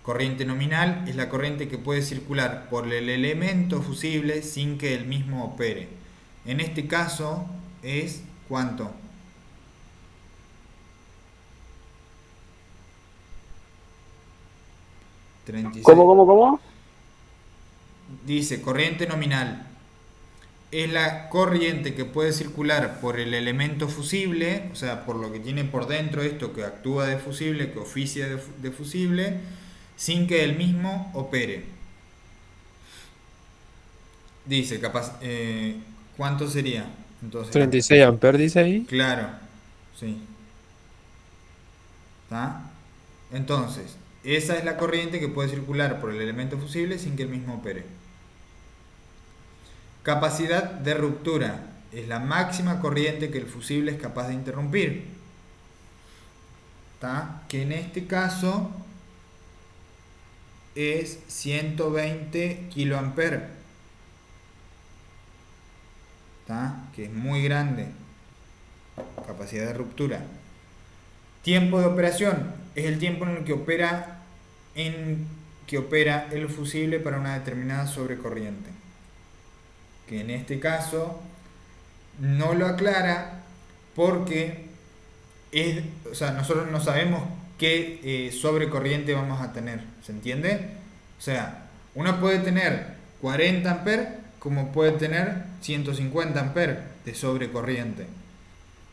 Corriente nominal es la corriente que puede circular por el elemento fusible sin que el mismo opere. En este caso es ¿cuánto? ¿Cómo? Dice corriente nominal es la corriente que puede circular por el elemento fusible, o sea, por lo que tiene por dentro esto que actúa de fusible, que oficia de fusible, sin que el mismo opere. Dice, ¿cuánto sería? Entonces, 36 amperes dice ahí. claro, sí. ¿Está? Entonces, esa es la corriente que puede circular por el elemento fusible sin que el mismo opere. Capacidad de ruptura es la máxima corriente que el fusible es capaz de interrumpir. ¿Está? Que en este caso es 120 kiloamperes. ¿Está? Que es muy grande. Capacidad de ruptura. Tiempo de operación es el tiempo en el que opera el fusible para una determinada sobrecorriente. Que en este caso no lo aclara porque nosotros no sabemos qué sobrecorriente vamos a tener. ¿Se entiende? O sea, uno puede tener 40 amperes como puede tener 150 amperes de sobrecorriente.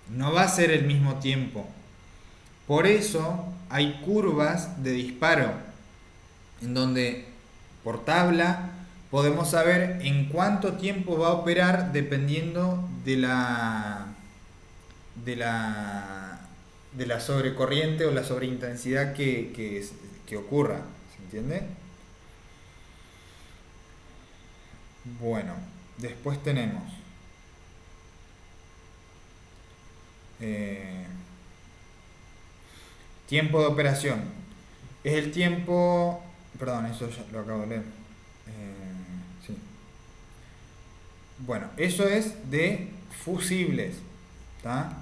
No va a ser el mismo tiempo. Por eso hay curvas de disparo en donde por tabla podemos saber en cuánto tiempo va a operar dependiendo de la sobrecorriente o la sobreintensidad que ocurra. ¿Se entiende? Bueno, después tenemos tiempo de operación. Es el tiempo... Perdón, eso ya lo acabo de leer. Sí. Bueno, eso es de fusibles. ¿Tá?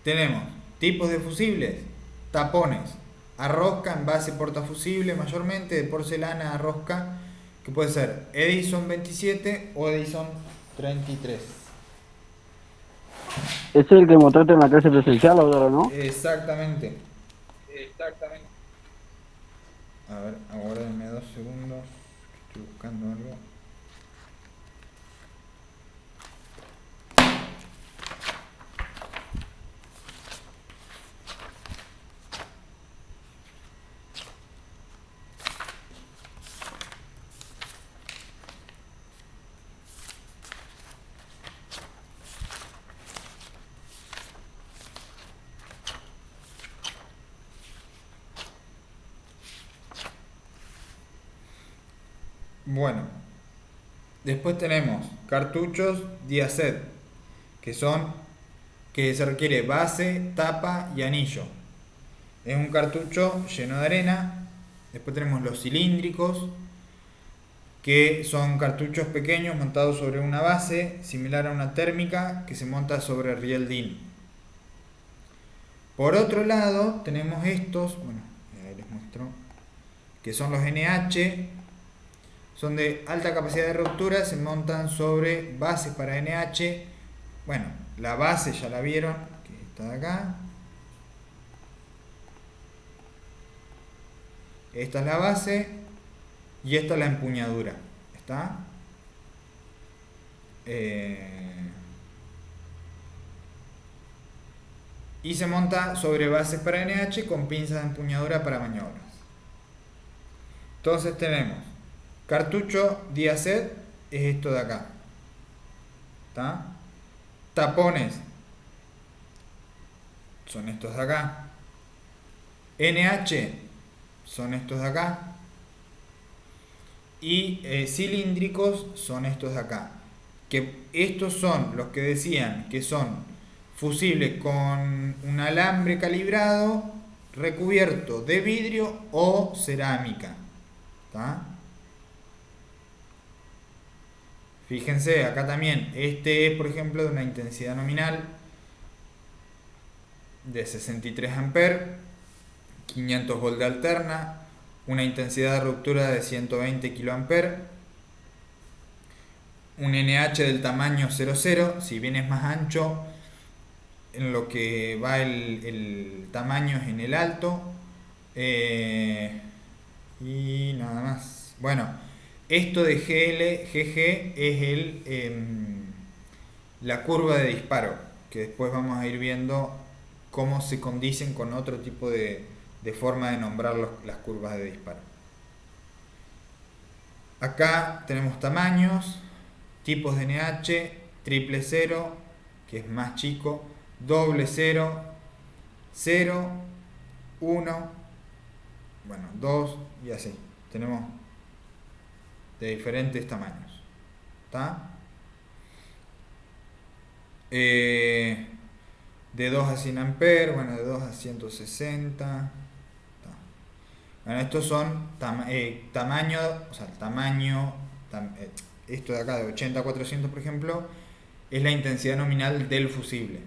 Tenemos tipos de fusibles. Tapones. A rosca, envase portafusible, mayormente de porcelana a rosca, que puede ser Edison 27 o Edison 33. Ese es el que mostraste en la clase presencial, Lautaro, ¿no? Exactamente. A ver, aguárdenme 2 segundos. Estoy buscando algo. Bueno, después tenemos cartuchos Diacet, que se requiere base, tapa y anillo. Es un cartucho lleno de arena. Después tenemos los cilíndricos, que son cartuchos pequeños montados sobre una base, similar a una térmica que se monta sobre riel DIN. Por otro lado, tenemos estos, bueno, ahí les muestro, que son los NH. Son de alta capacidad de ruptura, se montan sobre bases para NH. Bueno, la base ya la vieron, que está de acá. Esta es la base y esta es la empuñadura. ¿Está? Y se monta sobre bases para NH con pinzas de empuñadura para maniobras. Entonces tenemos cartucho Diacet, es esto de acá. ¿Está? Tapones son estos de acá. NH son estos de acá. Y cilíndricos son estos de acá. Que estos son los que decían que son fusibles con un alambre calibrado recubierto de vidrio o cerámica. ¿Está? Fíjense, acá también, este es por ejemplo de una intensidad nominal de 63 amperes, 500 volt de alterna, una intensidad de ruptura de 120 kiloamperes, un NH del tamaño 00, si bien es más ancho, en lo que va el tamaño es en el alto, y nada más. Bueno, esto de GG es la curva de disparo, que después vamos a ir viendo cómo se condicen con otro tipo de forma de nombrar las curvas de disparo. Acá tenemos tamaños, tipos de NH, triple 0, que es más chico, doble 0, 0, 1, bueno, 2 y así. Tenemos de diferentes tamaños. ¿Está? De 2 a 100 amperes, bueno, de 2 a 160. ¿Está? Bueno, estos son tamaño, o sea, el tamaño, esto de acá de 80 a 400, por ejemplo, es la intensidad nominal del fusible.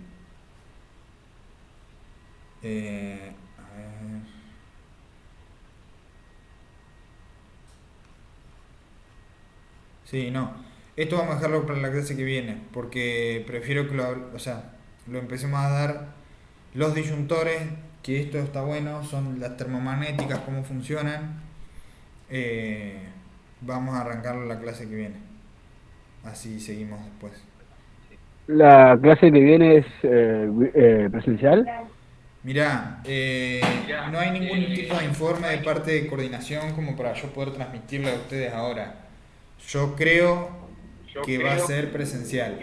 A ver. Sí, no. Esto vamos a dejarlo para la clase que viene, porque prefiero que lo empecemos a dar los disyuntores, que esto está bueno, son las termomagnéticas, cómo funcionan. Vamos a arrancarlo la clase que viene. Así seguimos después. ¿La clase que viene es presencial? Mirá, no hay ningún tipo de informe de parte de coordinación como para yo poder transmitirlo a ustedes ahora. Yo creo que va a ser presencial.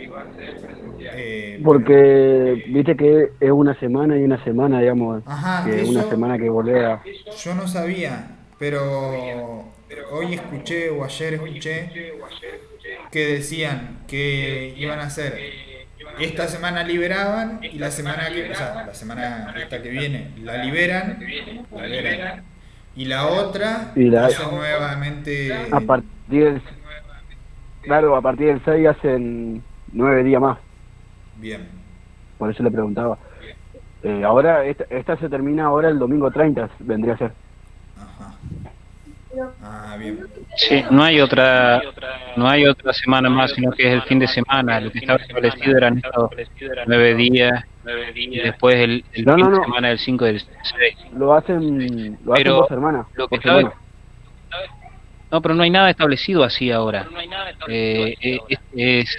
Porque viste que es una semana y una semana, digamos, Ajá, que una semana que volver a... yo no sabía, pero hoy escuché o ayer escuché que decían que iban a hacer esta semana liberaban y la semana que, o sea, la semana esta que viene la liberan y la otra hacen nuevamente a partir del 6 hacen 9 días más. Bien. Por eso le preguntaba. Ahora esta se termina ahora el domingo 30, vendría a ser. Ajá. Ah, bien. Sí, no hay otra semana más, sino que es el fin de semana. Lo que estaba establecido eran estos 9 días y después el fin de semana del 5 del 6. Lo hacen por semana. Lo que estaba, no, pero no hay nada establecido así ahora. Es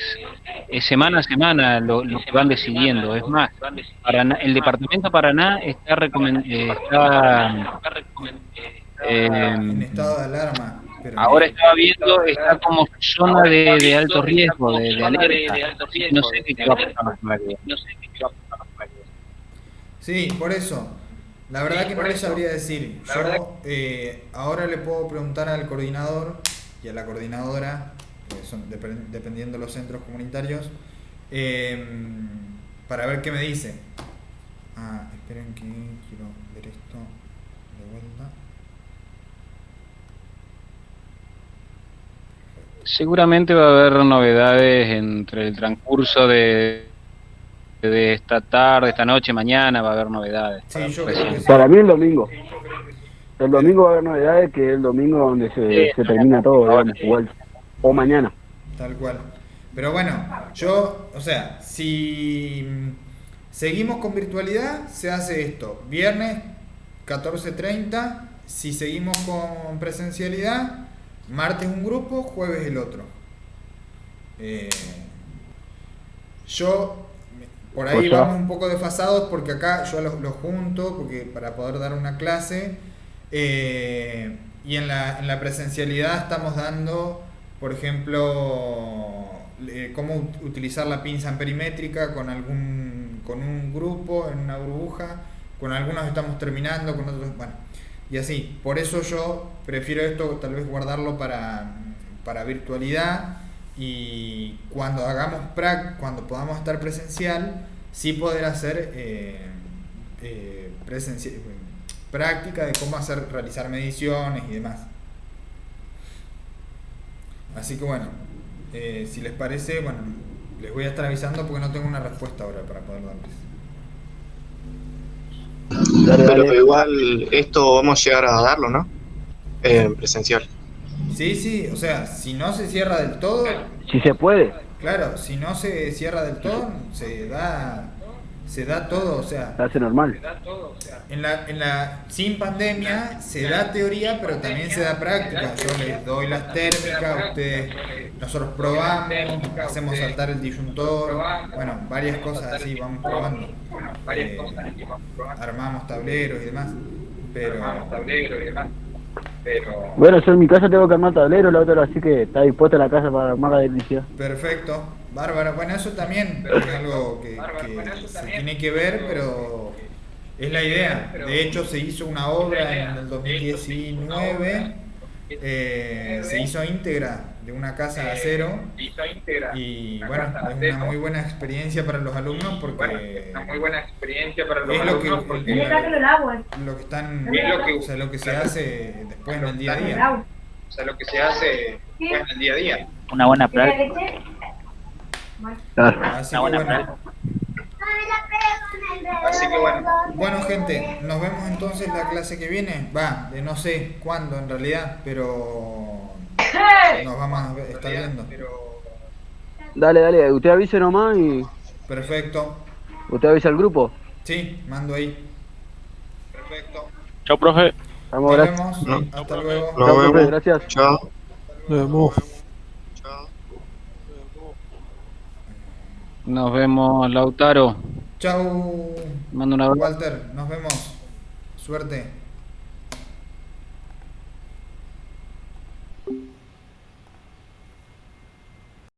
semana a semana lo que van decidiendo. Es más, el departamento Paraná está en estado de alarma. Pero ahora estaba viendo, está como zona de alto riesgo, de alerta. No sé qué va a pasar todavía. Sí, por eso. La verdad que no les sabría decir. Yo ahora le puedo preguntar al coordinador y a la coordinadora, dependiendo de los centros comunitarios, para ver qué me dice. Esperen que quiero ver esto de vuelta. Seguramente va a haber novedades entre el transcurso de esta tarde, esta noche, mañana va a haber novedades. Sí, yo creo que sí. Para mí el domingo. El domingo va a haber novedades, que es el domingo donde se termina todo, digamos, igual. O mañana. Tal cual. Pero bueno, o sea, si seguimos con virtualidad, se hace esto. Viernes, 14:30. Si seguimos con presencialidad, martes un grupo, jueves el otro. Por ahí vamos un poco desfasados porque acá yo los junto porque para poder dar una clase y en la presencialidad estamos dando, por ejemplo, cómo utilizar la pinza amperimétrica con un grupo en una burbuja, con algunos estamos terminando, con otros, bueno, y así. Por eso yo prefiero esto tal vez guardarlo para virtualidad. Y cuando cuando podamos estar presencial, sí poder hacer práctica de cómo realizar mediciones y demás. Así que bueno, si les parece, bueno, les voy a estar avisando porque no tengo una respuesta ahora para poder darles. Pero igual esto vamos a llegar a darlo, ¿no? Presencial. Sí, o sea, si no se cierra del todo... Si se puede. Claro, si no se cierra del todo, se da todo, o sea... Se hace normal. Sin pandemia se da teoría, pero también se da práctica. Yo les doy las térmicas, nosotros probamos, hacemos saltar el disyuntor, bueno, varias cosas así, vamos probando. Armamos tableros y demás, Bueno, yo en mi casa tengo que armar tablero, la otra, así que está dispuesta la casa para armar la delicia. Perfecto, bárbaro. Bueno, eso también es algo que se tiene que ver, pero es la idea. De hecho, se hizo una obra en el 2019, se hizo íntegra de una casa de acero y bueno, es una muy buena experiencia para los alumnos porque es lo que están, o sea, lo que se hace después en el día a día. Una buena práctica. Así que bueno, gente, nos vemos entonces la clase que viene. Va, de no sé cuándo en realidad, pero nos vamos a estar viendo. Dale, usted avise nomás y Perfecto. usted avisa al grupo. Sí, mando ahí. Perfecto. Chao, profe. Vamos, Nos gracias. vemos. Hasta luego. Nos Chao, profe, vemos. gracias. Chao. Nos vemos. Nos vemos, Lautaro. Chau, Mando un abrazo. Walter. Nos vemos. Suerte.